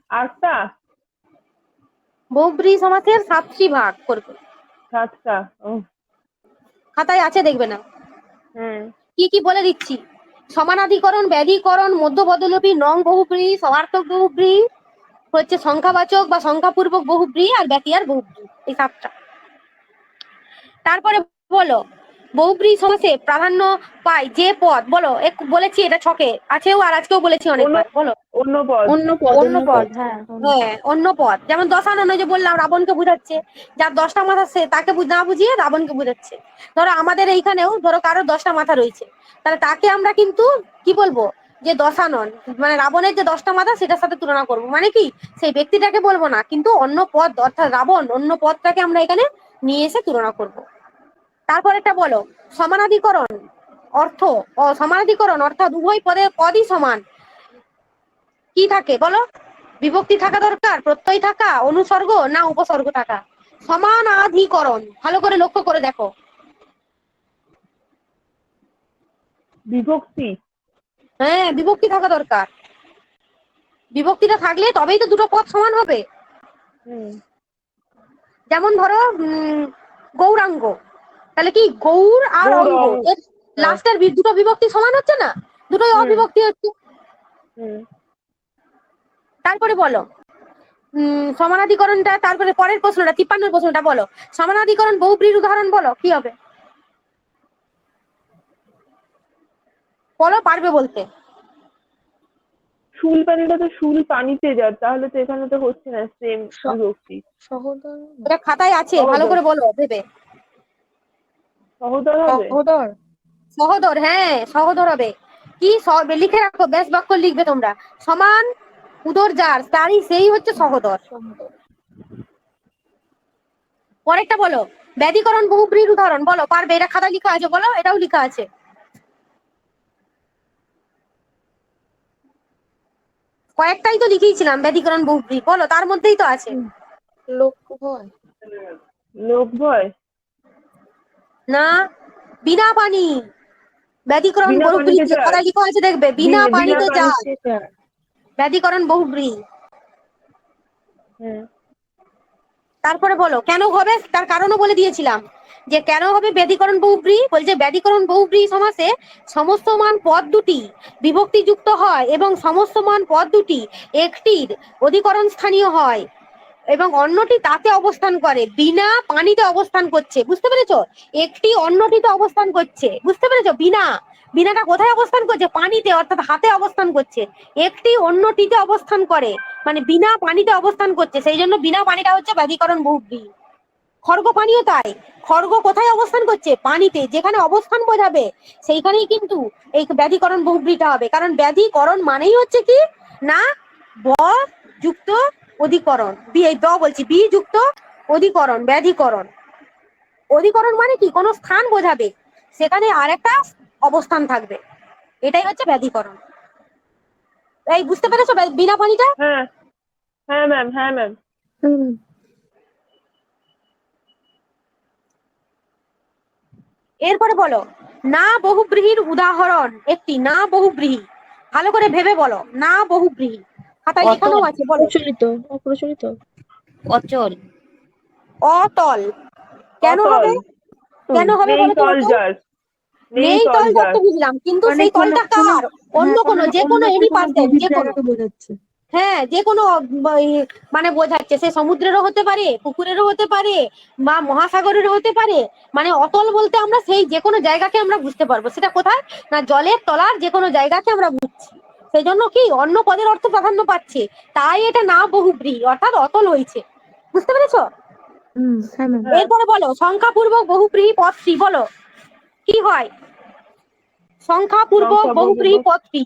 আটটা। বহুব্রীহি সমাসের 7টি ভাগ করবে, 7টা। খাতায় আছে, দেখবে না। হুম। কি কি বলে দিচ্ছি, সমানাধিকরণ, ব্যাধিকরণ, মধ্যপদলোপী, নং বহুব্রীহি, সমার্থক বহুব্রীহি, হচ্ছে সংখ্যাবাচক বা সংখ্যাপূর্বক বহুব্রীহি, আর ব্যতিয়ার বহুব্রীহি, এই 7টা। তারপরে বলো, বহুব্রীহি সমাসে প্রাধান্য পায় যে পদ, বলো বলেছি এটা ছকে আছেও আর আজকেও বলেছি অনেকবার, বলো। অন্য পদ। অন্য পদ, অন্য পদ। হ্যাঁ হ্যাঁ, অন্য পদ, যেমন দশানন, ওই যে বললাম রাবণকে বুঝাচ্ছে, যার 10টা মাথা সে তাকে না বুঝিয়ে রাবণকে বুঝাচ্ছে। ধরো আমাদের এইখানেও ধরো কারো 10টা মাথা রয়েছে, তাহলে তাকে আমরা কিন্তু কি বলবো, যে দশানন, মানে রাবণের যে 10টা মাথা সেটার সাথে তুলনা করবো, মানে কি সেই ব্যক্তিটাকে বলবো না, কিন্তু অন্য পদ অর্থাৎ রাবণ অন্য পদটাকে আমরা এখানে নিয়ে এসে তুলনা করব। তারপর একটা বলো, সমানাধিকরণ অর্থ, সমানাধিকরণ অর্থাৎ উভয় পদই সমান কি থাকে বলো? বিভক্তি থাকা দরকার, প্রত্যয় থাকা, অনুসর্গ না উপসর্গ থাকা? সমানাধিকরণ, ভালো করে লক্ষ্য করে দেখো। বিভক্তি। হ্যাঁ, বিভক্তি থাকা দরকার। বিভক্তিটা থাকলে তবেই তো দুটো পদ সমান হবে। যেমন ধরো গৌরাঙ্গ, তাহলে কি গৌর আর অঙ্গ, গৌরাঙ্গ। এর লাস্টের দুটো বিভক্তি সমান হচ্ছে না, দুটোই অবিভক্তি হচ্ছে। তারপরে বলো সমানাধিকরণটা, তারপরে পরের প্রশ্নটা 53 প্রশ্নটা বলো, সমানাধিকরণ বহুব্রীহির উদাহরণ বলো কি হবে, বলো পারবে বলতে। শুল পানিটা তো শুল পানিতে যায়, তাহলে তো এখানে তো হচ্ছে না সেম বিভক্তি। সহোদর, এটা খাতায় আছে, ভালো করে বলো ভেবে। সহোদর হবে। সহোদর, সহোদর, হ্যাঁ সহোদর হবে। কি লিখে রাখো, ব্যাস বাক্য লিখবে তোমরা, সমান উদর যার তারই সেই হচ্ছে সহোদর। পরেরটা বলো, ব্যাধিকরণ বহুব্রীহির উদাহরণ বলো, পারবে, এটা খাতায় লেখা আছে, বলো এটাও লেখা আছে। কয়েকটাই তো লিখেছিলাম ব্যাধিকরণ বহুব্রীহি, বলো তার মধ্যেই তো আছে। লোক ভয়, লোক ভয়। না, বিনা পানি, ব্যাধিকরণ বিনা বহুব্রীহি পানিতে যায়। খাতায় লেখা আছে দেখবে, বিনা পানিতে যায়, সেটা ব্যাধিকরণ বহুব্রীহি। হুম। তারপরে বলো কেন হবে, তার কারণও বলে দিয়েছিলাম যে কেন হবে ব্যাধিকরণ বহুব্রীহি। বলছে ব্যাধিকরণ বহুব্রীহি সমাসে সমস্ত মান পদ দুটি বিভক্তি যুক্ত হয় এবং সমস্ত মান পদ দুটি একটির অধিকরণ স্থানীয় হয় এবং অন্যটি তাতে অবস্থান করে, বিনা পানিতে অবস্থান করছে, বুঝতে পেরেছো? একটি অন্যটিতে অবস্থান করছে, বুঝতে পেরেছো? বিনাটা কোথায় অবস্থান করছে? পানিতে, অর্থাৎ হাতে অবস্থান করছে। একটি অন্যটিতে অবস্থান করে, মানে বিনা পানিতে অবস্থান করছে, সেই জন্য বিনা পানিটা হচ্ছে ব্যাধিকরণ বহুব্রীহি। খড়গ পানিও তাই, খড়গ কোথায় অবস্থান করছে? পানিতে, যেখানে অবস্থান বোঝাবে সেইখানেই কিন্তু এই ব্যাধিকরণ বহুব্রীহিটা হবে, কারণ ব্যাধিকরণ মানেই হচ্ছে কি না ব যুক্ত অধিকরণ, বি যুক্ত অধিকরণ, ব্যাধিকরণ। অধিকরণ মানে কি কোনো স্থান বোঝাবে, সেখানে আরেকটা অবস্থান থাকবে, এটাই হচ্ছে ব্যাধিকরণ। এই বুঝতে পেরেছো বিনা পানিটা? হ্যাঁ হ্যাঁ ম্যাম, হ্যাঁ ম্যাম। এরপরে বলো না বহুব্রীহির উদাহরণ একটি, না বহুব্রীহি, ভালো করে ভেবে বলো, না বহুব্রীহি, খাতায় লেখানো আছে, বলো। প্রচলিত, অপ্রচলিত, অচল, অতল, কেন অতল। হবে? কেন হবে নেই বলো তো তল অতল? যার। নেই তল যার তো বুঝলাম, কিন্তু মানে সেই তলটা কার? অন্য কোনো, যে কোনো এনি পার্সন, যে কোনো, বোঝাচ্ছে। হ্যাঁ যে কোনো মানে বোঝাচ্ছে, সে সমুদ্রেরও হতে পারে, পুকুরেরও হতে পারে, বা মহাসাগরেরও হতে পারে। মানে অতল বলতে আমরা সেই যে কোনো জায়গাকে আমরা বুঝতে পারবো, সেটা কোথায় না জলের তলার যে কোনো জায়গাকে আমরা বুঝছি, সেই জন্য কি অন্য পদের অর্থ প্রাধান্য পাচ্ছে, তাই এটা না বহুব্রীহি অর্থাৎ অতল হয়েছে, বুঝতে পেরেছো? হ্যাঁ ম্যাম। হ্যাঁ। এরপরে বলো সংখ্যাপূর্বক বহুব্রীহি পদটি বলো কি হয়, সংখ্যাপূর্বক বহুব্রীহি পদটি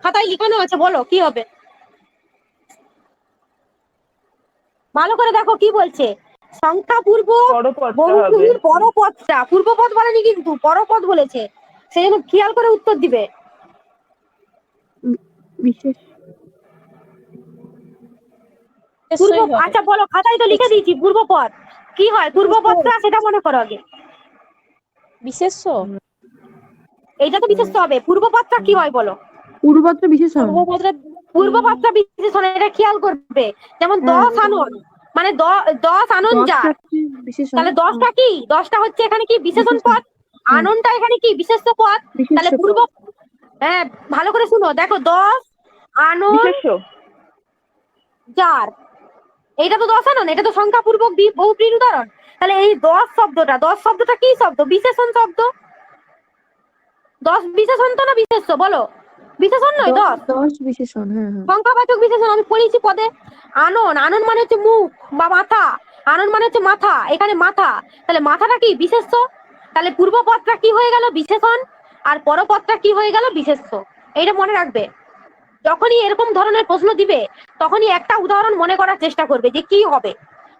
খাতায় লেখানো আছে, বলো কি হবে? ভালো করে দেখো কি বলছে, সংখ্যাপূর্বক পরপদটা হবে। বহুব্রীহির পরপদটা, পূর্বপদ বলেনি কিন্তু পরপদ বলেছে, সেই জন্য খেয়াল করে উত্তর দিবে। বিশেষ পূর্ব, আচ্ছা বলো, খাতায় তো লিখে দিয়েছি পূর্বপদ কি হয়, পূর্বপদটা সেটা মনে করো আগে। বিশেষ্য, এইটা তো বিশেষ হবে, পূর্বপদটা কি হয় বলো? পূর্বপত্র বিশেষণ। পূর্বপদটা বিশেষণ, এটা খেয়াল করবে। যেমন 10 আনন, মানে 10 আনন যার, বিশেষণ। তাহলে 10টা কি, 10টা হচ্ছে এখানে কি বিশেষণ পদ, আননটা এখানে কি বিশেষ্য পদ, তাহলে পূর্ব, হ্যাঁ ভালো করে শুনো দেখো, 10 আনন বিশেষ্য। যার, এইটা তো 10 আনন, এটা তো সংখ্যাপূর্বক বহুব্রীহির উদাহরণ, তাহলে এই 10 শব্দটা কি শব্দ? বিশেষণ শব্দ। 10 বিশেষণ তো না বিশেষ্য, বলো বিশেষণ নয় 10। 10 বিশেষণ, হ্যাঁ হ্যাঁ। সংখ্যাবাচক বিশেষণ আমি পড়েছি পদে। আনন, আনন মানে হচ্ছে মুখ বা মাথা, আনন মানে হচ্ছে মাথা, এখানে মাথা, তাহলে মাথাটা কি বিশেষ্য, তাহলে পূর্বপদটা কি হয়ে গেল বিশেষণ, আর পরপদটা কি হয়ে গেল বিশেষ্য। এইটা মনে রাখবে, যখনই এরকম ধরনের প্রশ্ন দিবে তখনই একটা উদাহরণ মনে করার চেষ্টা করবে যে কি হবে।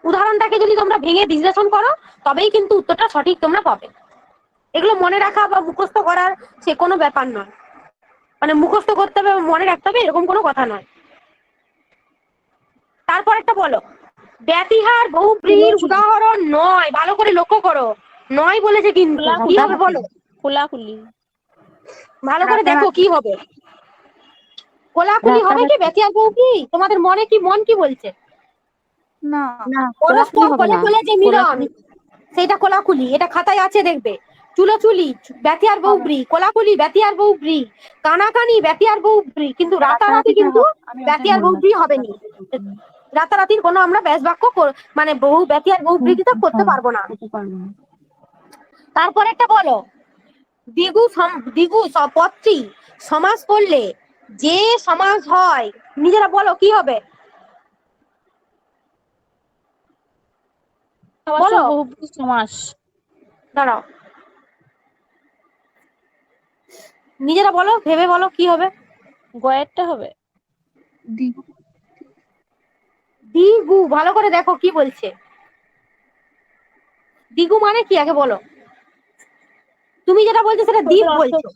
উদাহরণটাকে যদি তোমরা ভেঙে বিশ্লেষণ করো তবেই কিন্তু উত্তরটা সঠিক তোমরা পাবে। এগুলো মনে রাখা বা মুখস্থ করার সে কোনো ব্যাপার নয়, মানে মুখস্থ করতে হবে মনে রাখতে হবে এরকম কোনো কথা নয়। তারপর একটা বলো, ব্যতিহার বহুব্রীহির উদাহরণ নয়, ভালো করে লক্ষ্য করো, নয় বলেছে কিন্তু, কি হবে বলো, খোলাখুলি। ভালো করে দেখো কি হবে। কোলাকুলি হবে কি ব্যতিহার বহুব্রীহি? তোমাদের মনে কি, মন কি বলছে? না পরস্পর হবে কোলে না। কোলে যে মিলন সেটা কোলাকুলি, এটা খাতায় আছে দেখবে। চুলোচুলি ব্যতিহার বহুব্রীহি, কোলাকুলি ব্যতিহার বহুব্রীহি, কানাকানি ব্যতিহার বহুব্রীহি, কিন্তু রাতারাতি কিন্তু ব্যতিহার বহুব্রীহি হবে না। রাতারাতির কোনো আমরা ব্যাস বাক্য মানে বহু ব্যতিহার বহুব্রীহিটা করতে পারবো না। তারপর একটা বলো, দ্বিগু পদটি সমাস করলে যে সমাস হয়, নিজেরা বলো কি হবে বলো। বহুব্রীহি সমাস। দাঁড়াও, নিজেরা বলো, ভেবে বলো কি হবে। গয়েরটা হবে দ্বিগু, ভালো করে দেখো কি বলছে। দ্বিগু মানে কি আগে বলো, তুমি যেটা বলছো সেটা দ্বীপ বলছো।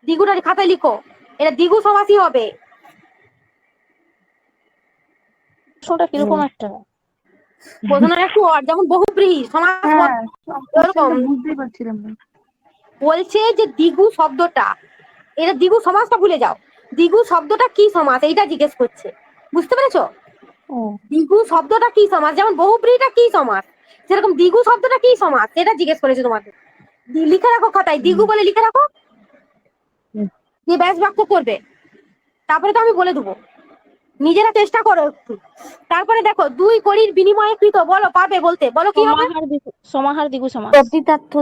দ্বিগুটা খাতায় লিখো, এটা দ্বিগু সমাসই হবে। প্রশ্নটা কিরকম একটা? প্রশ্নটা একটু odd, যেমন বহুব্রীহি সমাস এরকম বুঝতেই পারছিলাম না। বলছে যে দ্বিগু শব্দটা, এটা দ্বিগু সমাসটা ভুলে যাও, দ্বিগু শব্দটা কি সমাস এইটা জিজ্ঞেস করছে, বুঝতে পেরেছো? দ্বিগু শব্দটা কি সমাস, যেমন বহুব্রীহিটা কি সমাস, সেরকম দ্বিগু শব্দটা কি সমাস সেটা জিজ্ঞেস করেছে তোমাদের। লিখে রাখো খাতায়, দ্বিগু বলে লিখে রাখো, দিয়ে ব্যাস বাক্য করবে, তারপরে তো আমি বলে দেবো, নিজেরা চেষ্টা করো একটু। তারপরে দেখো, দুই কড়ির বিনিময়ে কৃত, বলো পারবে বলতে, বলো কি হবে। সমাহার দ্বিগু সমাস।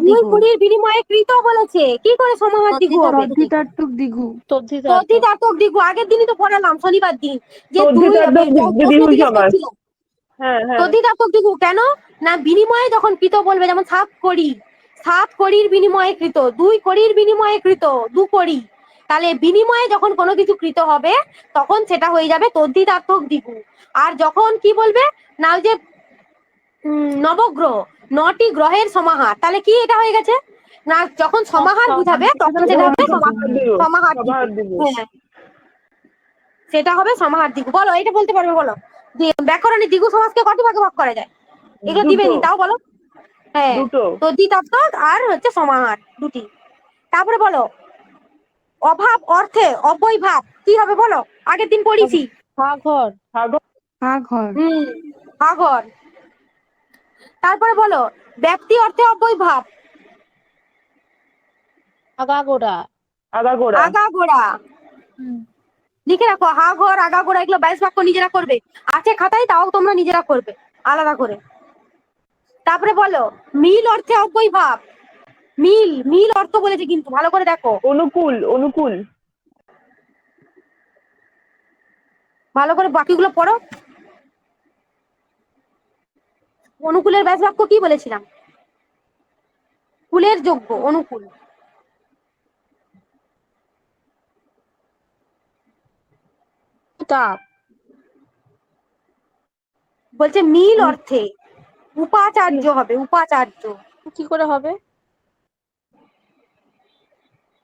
দুই কড়ির বিনিময়ে কৃত বলেছে, কি করে সমাহার দ্বিগু হবে? তদ্ধিতার্থক দ্বিগু। তদ্ধিতার্থক দ্বিগু, আগের দিনই তো পড়ালাম শনিবার দিন, যে দ্বিগু সমাস। হ্যাঁ হ্যাঁ, তদ্ধিতার্থক দ্বিগু কেন না, বিনিময়ে যখন কৃত বলবে, যেমন 7 কড়ির বিনিময়ে কৃত, 2 কড়ির বিনিময়ে কৃত, 2 কড়ি, তাহলে বিনিময়ে যখন কোনো কিছু কৃত হবে তখন সেটা হয়ে যাবে তদ্ধিতার্থক দ্বিগু। আর যখন কি বলবে না, ওই যে নবগ্রহ, 9টি গ্রহের সমাহার, তাহলে কি এটা হয়ে গেছে না, যখন সমাহার বুঝাবে তখন সেটা হবে সমাহার দ্বিগু। হ্যাঁ, সেটা হবে সমাহার দ্বিগু। বলো এটা বলতে পারবে, বলো ব্যাকরণে দ্বিগু সমাসকে কটি ভাগে ভাগ করা যায়? এগুলো দিবেনি, তাও বলো। হ্যাঁ, তদ্ধিতার্থক আর হচ্ছে সমাহার, দুটি। তারপরে বলো, অভাব অর্থে অব্যয় ভাব কি হবে বলো, আগের দিন পড়েছি। হাঘর। হাঘর। তারপরে বলো, ব্যক্তি অর্থে অব্যয় ভাব, আগাগোড়া। আগাগোড়া। লিখে রাখো, হাঘর আগাগোড়া, এগুলো ব্যাস বাক্য নিজেরা করবে, আছে খাতায়, তাও তোমরা নিজেরা করবে আলাদা করে। তারপরে বলো, মিল অর্থে অব্যয় ভাব, মিল অর্থ বলেছে কিন্তু, ভালো করে দেখো। অনুকূল। ভালো করে বাকিগুলো পড়ো। অনুকূলের ব্যাস বাক্য কি বলেছিলাম? কুলের যোগ্য, অনুকূল। বলছে মিল অর্থে উপাচার্য হবে, উপাচার্য। কি করে হবে?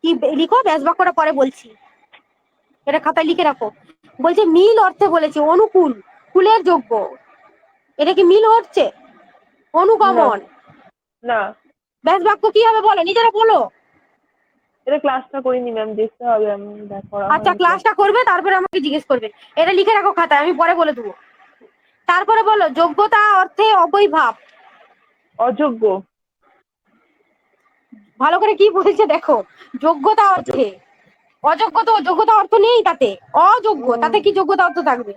কি লিখো, ব্যাস বাক্যটা পরে বলছি, এটা খাতায় লিখে রাখো। বলছে মিল অর্থে বলেছে অনুকূল, কুলের যোগ্য, এটা কি মিল হচ্ছে? অনুগমন না। ব্যাস বাক্য কি হবে বলো, নিজেরা বলো। এটা ক্লাসটা করিনি ম্যাম, দেখতে হবে। আমি আচ্ছা, ক্লাসটা করবে তারপরে আমাকে জিজ্ঞেস করবে, এটা লিখে রাখো খাতায়, আমি পরে বলে দেবো। তারপরে বলো, যোগ্যতা অর্থে অব্যয় ভাব, অযোগ্য। ভালো করে কি বলছে দেখো, যোগ্যতা অর্থে, অযোগ্য তো যোগ্যতা অর্থ নেই তাতে, অযোগ্য, তাতে কি যোগ্যতা অর্থ থাকবে?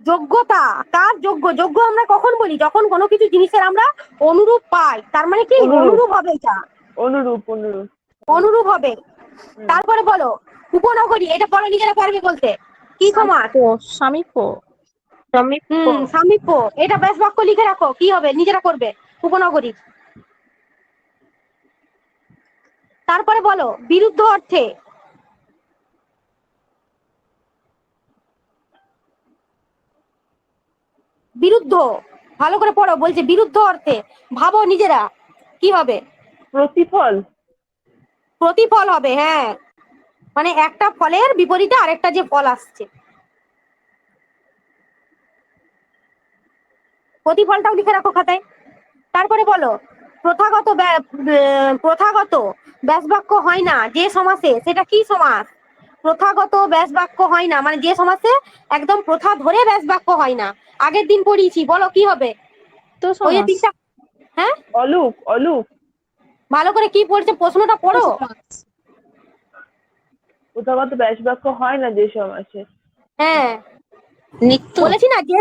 যোগ্যতা, কার যোগ্য? যোগ্য আমরা কখন বলি? যখন কোনো কিছু জিনিসের আমরা অনুরূপ পাই, তার মানে কি অনুরূপ। অনুরূপ হবে এটা, অনুরূপ অনুরূপ। অনুরূপ হবে। তারপরে বলো উপনগরী, এটা বলো নিজেরা পারবে বলতে, কি সমাস? সামীপ্য। সামীপ্য, এটা ব্যাস বাক্য লিখে রাখো, কি হবে নিজেরা করবে, উপনগরী। তারপরে বলো বিরুদ্ধ অর্থে, বিরুদ্ধ, ভালো করে পড়ো, বলছে বিরুদ্ধ অর্থে, ভাবো নিজেরা কি হবে? প্রতিফল। প্রতিফল হবে, হ্যাঁ, মানে একটা ফলের বিপরীতে আরেকটা যে ফল আসছে, প্রতিফলটাও লিখে রাখো খাতায়। তারপরে বলো প্রথাগত প্রথাগত ব্যাস বাক্য হয় না যে সমাসে, সেটা কি সমাস? প্রথাগত ব্যাস বাক্য হয় না মানে যে সমাসে একদম প্রথা ধরে ব্যাস বাক্য হয় না। আগের দিন পড়িয়েছি, বলো কি হবে? তো ওই যে সমাস। তিনটা, হ্যাঁ অলুক। অলুক। ভালো করে কি পড়ছে প্রশ্নটা পড়ো। প্রথাগত ব্যাস বাক্য হয় না যে সমাসে। হ্যাঁ নিত্য। বলেছি না যে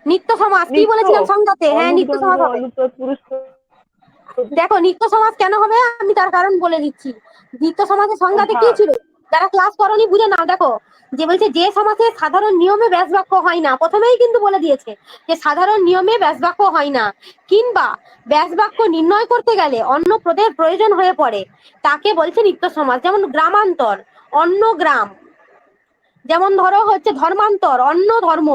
নিত্য সমাস, কি নিত্য। বলেছিলাম সংজ্ঞাতে? হ্যাঁ অলুক নিত্য দ্বন্দ্ব, সমাস হবে। অলুক তৎপুরুষ। দেখো নিত্য সমাস কেন হবে আমি তার কারণ বলে দিচ্ছি। নিত্য সমাসের সংজ্ঞাতে কি ভাগ। ছিল? যারা ক্লাস করনি বুঝে নাও। দেখো যে বলছে যে সমাসে সাধারণ নিয়মে ব্যাস বাক্য হয় না, প্রথমেই কিন্তু বলে দিয়েছে যে সাধারণ নিয়মে ব্যাস বাক্য হয় না, কিংবা ব্যাস বাক্য নির্ণয় করতে গেলে অন্য পদের প্রয়োজন হয়ে পড়ে, তাকে বলছে নিত্য সমাস। যেমন গ্রামান্তর, অন্য গ্রাম, যেমন ধরো হচ্ছে ধর্মান্তর, অন্য ধর্ম,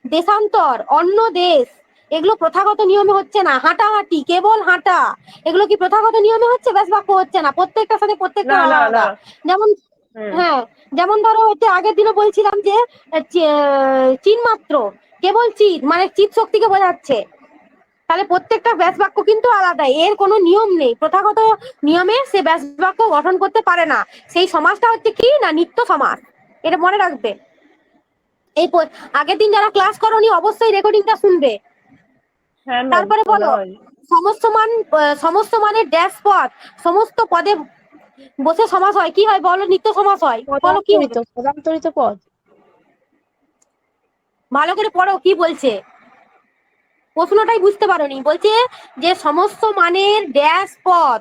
দেশান্তর, অন্য দেশ, এগুলো প্রথাগত নিয়মে হচ্ছে না। হাঁটাহাঁটি, কেবল হাঁটা, এগুলো কি প্রথাগত নিয়মে হচ্ছে? ব্যাস বাক্য হচ্ছে না, প্রত্যেকটার সাথে প্রত্যেকটা না না আলাদা। না। যেমন হ্যাঁ, যেমন ধরো হচ্ছে আগের দিনে বলছিলাম যে চিন মাত্র, কেবল চিত মানে চিত শক্তিকে বোঝাচ্ছে। তাহলে প্রত্যেকটা ব্যাস বাক্য কিন্তু আলাদা, এর কোনো নিয়ম নেই। প্রথাগত নিয়মে সে ব্যাস বাক্য গঠন করতে পারে না। সেই সমাসটা হচ্ছে কি না নিত্য সমাস, এটা মনে রাখবে। এই আগের দিন যারা ক্লাস করনি অবশ্যই রেকর্ডিংটা শুনবে। হ্যাঁ ম্যাম, তারপরে শোনা বলো হয়নি। সমস্ত মানের ড্যাশ পদ, সমস্ত পদে বসে সমাস হয়, কি হয় বলো? নিত্য সমাস হয়, বলো কি হবে? পদান্তরিত পদ। ভালো করে পড়ো কি বলছে, প্রশ্নটাই বুঝতে পারোনি। বলছে যে সমস্ত মানের ড্যাশ পদ,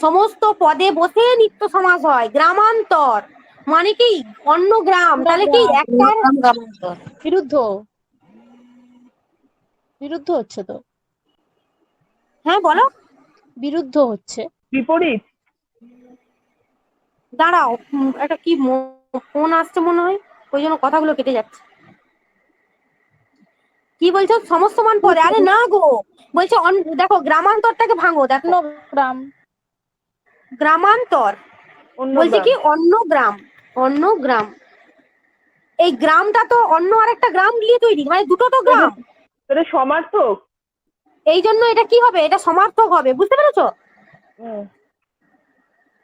সমস্ত পদে বসে নিত্য সমাস হয়। গ্রামান্তর মানে কি অন্য গ্রাম, তাহলে কি একটা বিরুদ্ধ। বিরুদ্ধ হচ্ছে তো। হ্যাঁ বলো বিরুদ্ধ হচ্ছে। বিপরীত। দাঁড়াও, একটা কি ফোন আসছে মনে হয়, ওই জন্য কথাগুলো কেটে যাচ্ছে। কি বলছো? সমস্ত মান পদে? আরে না গো, বলছে দেখো গ্রামান্তরটাকে ভাঙো, দেখো অন্য গ্রাম। গ্রামান্তর অন্য বলছে গ্রাম। কি অন্য গ্রাম, অন্য গ্রাম। এই গ্রামটা তো অন্য আরেকটা গ্রাম দিয়ে তৈরি, মানে দুটো তো গ্রাম। এটা সমার্থক। এই জন্য এটা কি হবে? এটা সমার্থক হবে, বুঝতে পেরেছো?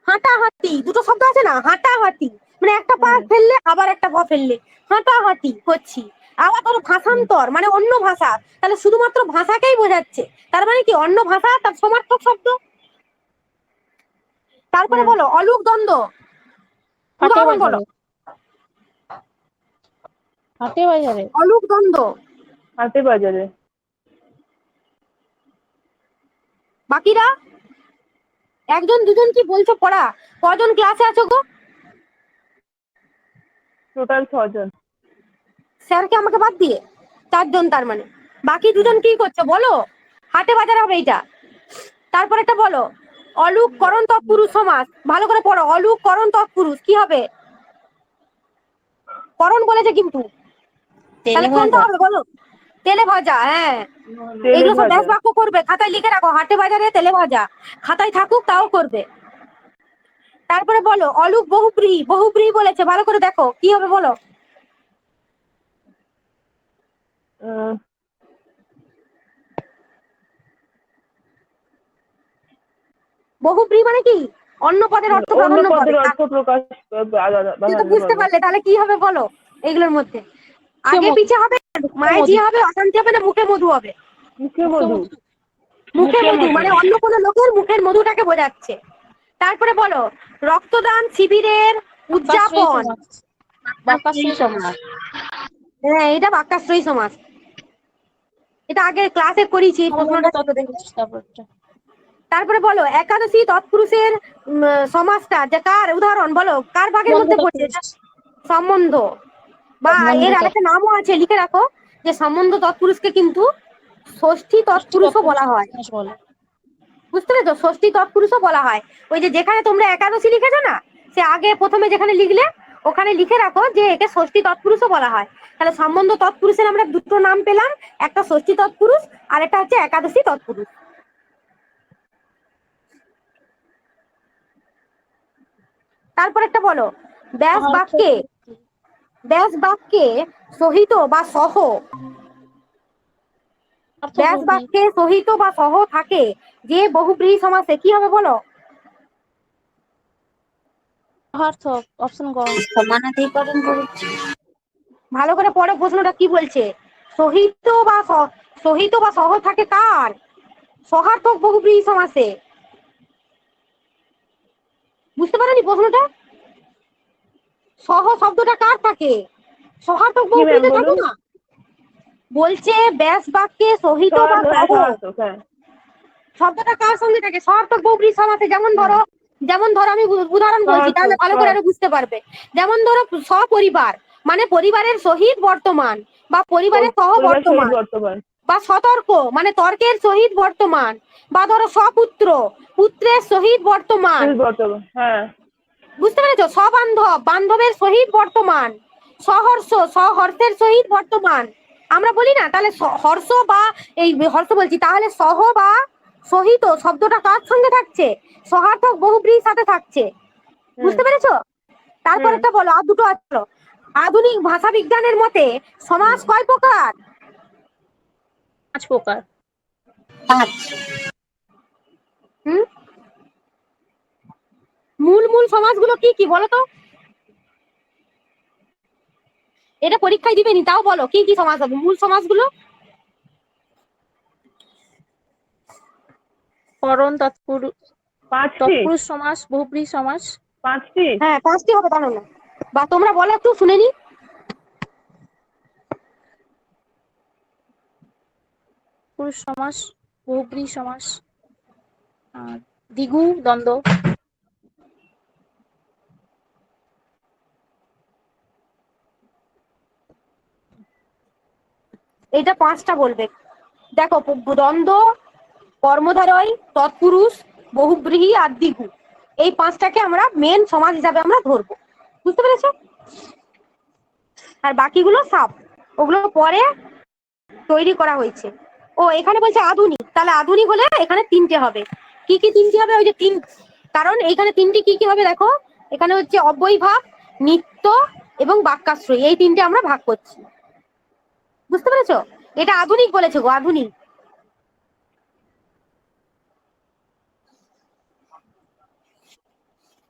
হাঁটাহাঁটি, দুটো শব্দ আছে না, হাঁটাহাঁটি মানে একটা পা ফেললে আবার একটা পা ফেললে হাঁটাহাঁটি করছি। আবার ধরো ভাষান্তর মানে অন্য ভাষা, তাহলে শুধুমাত্র ভাষাকেই বোঝাচ্ছে, তার মানে কি অন্য ভাষা তার সমার্থক শব্দ। তারপরে বলো অলুক দ্বন্দ্ব, হাটে উদাহরণ বলো। বাজারে। হাটে বাজারে। অলুক দ্বন্দ্ব হাটে বাজারে। বাকিরা একজন দুজন কি বলছো পড়া? কজন ক্লাসে আছো গো? টোটাল 6 জন। স্যারকে আমাকে বাদ দিয়ে 4 জন, তার মানে বাকি দুজন কি করছো বলো? হাটে বাজার হবে এইটা। তারপর একটা বলো অলুক করণ তৎপুরুষ সমাস, ভালো করে পড়ো। অলুক করণ তৎপুরুষ কি হবে? করণ বলেছে কিন্তু, তাহলে কোনটা হবে বলো? তেলে ভাজা, হ্যাঁ। এগুলো সব ব্যাস বাক্য করবে, খাতায় লিখে রাখো। হাটে বাজারে তেলে ভাজা, খাতায় থাকুক, তাও করবে। তারপরে বলো অলুক বহুব্রীহি, বহুব্রীহি বলেছে, ভালো করে দেখো কি হবে বলো? বহুব্রীহি মানে কি অন্য পদের অর্থ অন্য প্রাধান্য পদের পাবে। অর্থ প্রকাশ আলাদা। বুঝতে পারলে তাহলে কি হবে বলো? এগুলোর মধ্যে আগে পিছে হবে, মায়ে জি হবে, অশান্তি হবে না মুখে মধু হবে? মুখে মধু। মুখে মধু মানে অন্য কোনো লোকের মুখের মধুটাকে বোঝাচ্ছে। তারপরে বলো রক্তদান শিবিরের উদযাপন, হ্যাঁ, এটা বাক্যাশ্রয়ী সমাস। এটা আগে ক্লাসে করেছি, প্রশ্নটা ছোট দেখে। তারপরটা তারপরে বলো একাদশী তৎপুরুষের সমাসটা যে কার উদাহরণ বলো, কার ভাগের মধ্যে পড়ছে? সম্বন্ধ, বা এর আরেকটা নামও আছে, লিখে রাখো যে সম্বন্ধ তৎপুরুষকে কিন্তু ষষ্ঠী তৎপুরুষও বলা হয়। বলে। বুঝতে পেরেছো? ষষ্ঠী তৎপুরুষও বলা হয়। ওই যে যেখানে তোমরা একাদশী লিখেছো না, সে আগে প্রথমে যেখানে লিখলে ওখানে লিখে রাখো যে একে ষষ্ঠী তৎপুরুষও বলা হয়। তাহলে সম্বন্ধ তৎপুরুষের আমরা দুটো নাম পেলাম, একটা ষষ্ঠী তৎপুরুষ আর একটা হচ্ছে একাদশী তৎপুরুষ। তারপর একটা বলো ব্যাস বাক্যে, ব্যাস বাক্যে সহিত বা সহ, ব্যাস বাক্যে সহিত বা সহ থাকে যে বহুব্রীহি সমাসে কি হবে বলো? অপশন গ। সমানাধিকরণ করেছি। ভালো করে পড়ো প্রশ্নটা কি বলছে। সহিত বা সহ থাকে কার? সহার্থক বহুব্রীহি সমাসে। বুঝতে পারোনি প্রশ্নটা? সহ শব্দটা কার থাকে? সহার্থক বহুব্রীহিতে থাকে না? বলছে ব্যাস বাক্যে সহিত বা সহ শব্দটা কার সঙ্গে থাকে? সহার্থক বহুব্রীহি সমাসে। যেমন ধরো আমি উদাহরণ বলছি, তাহলে ভালো করে আরো বুঝতে পারবে। যেমন ধরো সপরিবার, মানে পরিবারের সহিত বর্তমান, বা পরিবারের সহ বর্তমান, বা সতর্ক মানে তর্কের সহিত বর্তমান, বা ধরো সপুত্র, পুত্রের সহিত বর্তমান। হ্যাঁ, বুঝতে পেরেছো? সবান্ধব, বান্ধবের সহিত বর্তমান। সহর্ষ, সহর্ষের সহিত বর্তমান। আমরা বলি না, তাহলে হর্ষ বা এই হর্ষ বলছি, তাহলে সহ বা সহিত শব্দটা কার সঙ্গে থাকছে? সহার্থক বহুব্রীহির সাথে থাকছে। বুঝতে পেরেছো? তারপর একটা বলো, আর দুটো আছে। আধুনিক ভাষা বিজ্ঞানের মতে সমাস কয় প্রকার? 5 প্রকার। 5। মূল সমাসগুলো কি কি বলো তো? এটা পরীক্ষায় দিবেনি, তাও বলো কি কি সমাস হবে মূল সমাসগুলো? করণ তৎপুরুষ সমাস, বহুব্রীহি সমাস। 5টি? হ্যাঁ 5টি হবে তাহলে। বা তোমরা বলো একটু শুনে নি। পুরুষ সমাস, বহুব্রীহি সমাস, দ্বিগু দ্বন্দ্ব। এটা 5টা বলবে। দেখো দ্বন্দ্ব, কর্মধারয়, তৎপুরুষ, বহুব্রীহি আর দ্বিগু, এই 5টাকে আমরা মেন সমাস হিসাবে আমরা ধরবো। বুঝতে পেরেছো? আর বাকিগুলো সাব, ওগুলো পরে তৈরি করা হয়েছে। ও এখানে বলছে আধুনিক, তাহলে আধুনিক হলে এখানে 3টে হবে। কি কি 3টি হবে? ওই যে 3, কারণ এইখানে 3টি কি কি হবে দেখো, এখানে হচ্ছে অব্যয়ভাব, নিত্য এবং বাক্যাশ্রয়ী, এই 3টে আমরা ভাগ করছি। বুঝতে পেরেছো? এটা আধুনিক বলেছে গো, আধুনিক।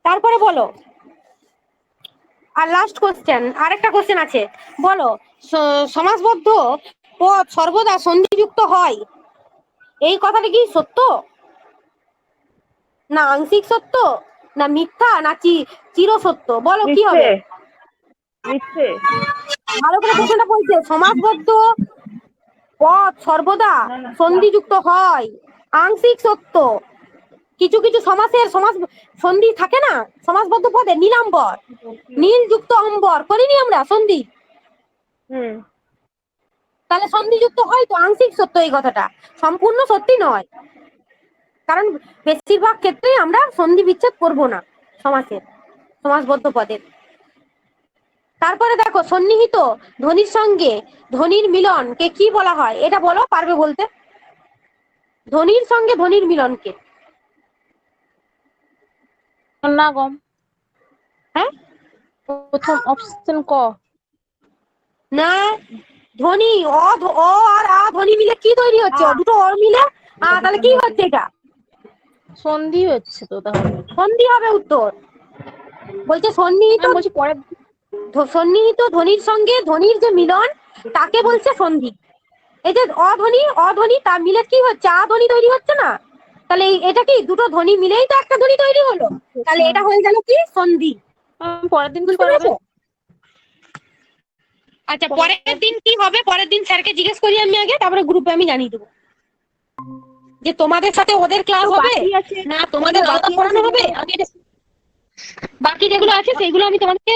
তারপরে বলো, আর লাস্ট কোশ্চেন, আরেকটা কোশ্চেন আছে। বলো সমাসবদ্ধ পদ সর্বদা সন্ধিযুক্ত হয়, এই কথাটা কি সত্য, না আংশিক সত্য, না মিথ্যা, না চির সত্য? বলো কি হবে? মিথ্যে। ভালো করে প্রশ্নটা বলছে। সমাসবদ্ধ পদ সর্বদা সন্ধিযুক্ত হয়, আংশিক সত্য। কিছু কিছু সমাসের সন্ধি থাকে না সমাসবদ্ধ পদে, নীলাম্বর, নীল যুক্ত অম্বর করিনি আমরা সন্ধি, তাহলে সন্ধিযুক্ত হয় তো আংশিক সত্য। এই কথাটা সম্পূর্ণ সত্যি নয়, কারণ বেশিরভাগ ক্ষেত্রেই আমরা সন্ধি বিচ্ছেদ করবো না সমাসের, সমাসবদ্ধ পদের। তারপরে দেখো সন্নিহিত ধ্বনির সঙ্গে ধ্বনির মিলনকে কি বলা হয়? এটা বলো, পারবে বলতে? ধ্বনির সঙ্গে ধ্বনির মিলনকে সন্নাগম। হ্যাঁ, প্রথম অপশন ক। না, ধ্বনি অ আর আ ধ্বনি মিলে কি তৈরি হচ্ছে? দুটো অ মিলে তাহলে কি হচ্ছে? এটা সন্ধি হচ্ছে তো, তাহলে সন্ধি হবে উত্তর। বলছে সন্নিহিত, বলছি পরে। সন্নিহিত ধ্বনির সঙ্গে ধ্বনির যে মিলন তাকে বলছে সন্ধি। এই যে অধ্বনি তা মিলে কি হচ্ছে? আ ধ্বনি তৈরি হচ্ছে না? তাহলে এটা কি দুটো ধ্বনি মিলেই তো একটা ধ্বনি তৈরি হলো, তাহলে এটা হয়ে গেল কি সন্ধি। পরের দিন কি বুঝতে করা হবে? পেরেছো? আচ্ছা পরের দিন কি হবে, পরের দিন স্যারকে জিজ্ঞেস করি আমি আগে, তারপরে গ্রুপে আমি জানিয়ে দেবো যে তোমাদের সাথে ওদের ক্লাস তো হবে বাকি আছে, না তোমাদের আলাদা বাকি পড়ানো আছে হবে। আমি বাকি যেগুলো আছে সেগুলো আমি তোমাদেরকে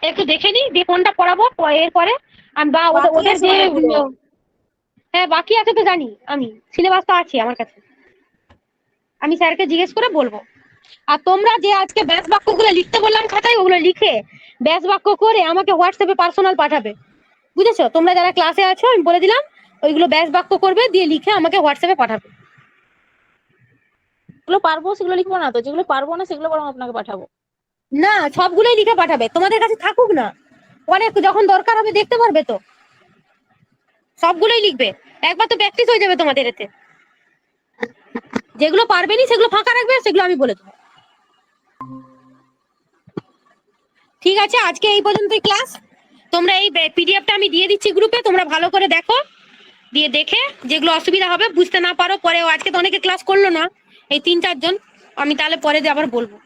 একটু দেখে নিই যে কোনটা পড়াবো এরপরে আমি, বা বাকি ওদের আছে যে অনেকগুলো। হ্যাঁ বাকি আছে তো জানি, আমি সিলেবাস তো আছে আমার কাছে, আমি স্যারকে জিজ্ঞেস করে বলবো। আর তোমরা যে আজকে ব্যাস বাক্যগুলো লিখতে বললাম খাতায়, ওগুলো লিখে ব্যাস বাক্য করে আমাকে হোয়াটসঅ্যাপে পার্সোনাল পাঠাবে, বুঝেছো? তোমরা যারা ক্লাসে আছো আমি বলে দিলাম, ওইগুলো ব্যাস বাক্য করবে, দিয়ে লিখে আমাকে হোয়াটসঅ্যাপে পাঠাবে। যেগুলো পারবো সেগুলো লিখবো না, তো যেগুলো পারবো না সেগুলো বরং আপনাকে পাঠাবো। না সবগুলোই লিখে পাঠাবে, তোমাদের কাছে থাকুক না, পরে যখন দরকার হবে দেখতে পারবে তো। সবগুলোই লিখবে, একবার তো প্র্যাকটিস হয়ে যাবে তোমাদের এতে। যেগুলো পারবে না সেগুলো ফাঁকা রাখবে, সেগুলো আমি বলে দেবো। ঠিক আছে, আজকে এই পর্যন্তই ক্লাস। তোমরা এই পিডিএফটা আমি দিয়ে দিচ্ছি গ্রুপে, তোমরা ভালো করে দেখো, দিয়ে দেখে যেগুলো অসুবিধা হবে বুঝতে না পারো পরে, আজকে তো অনেকে ক্লাস করলো না, এই 3-4 জন, আমি তাহলে পরে দিয়ে আবার বলবো।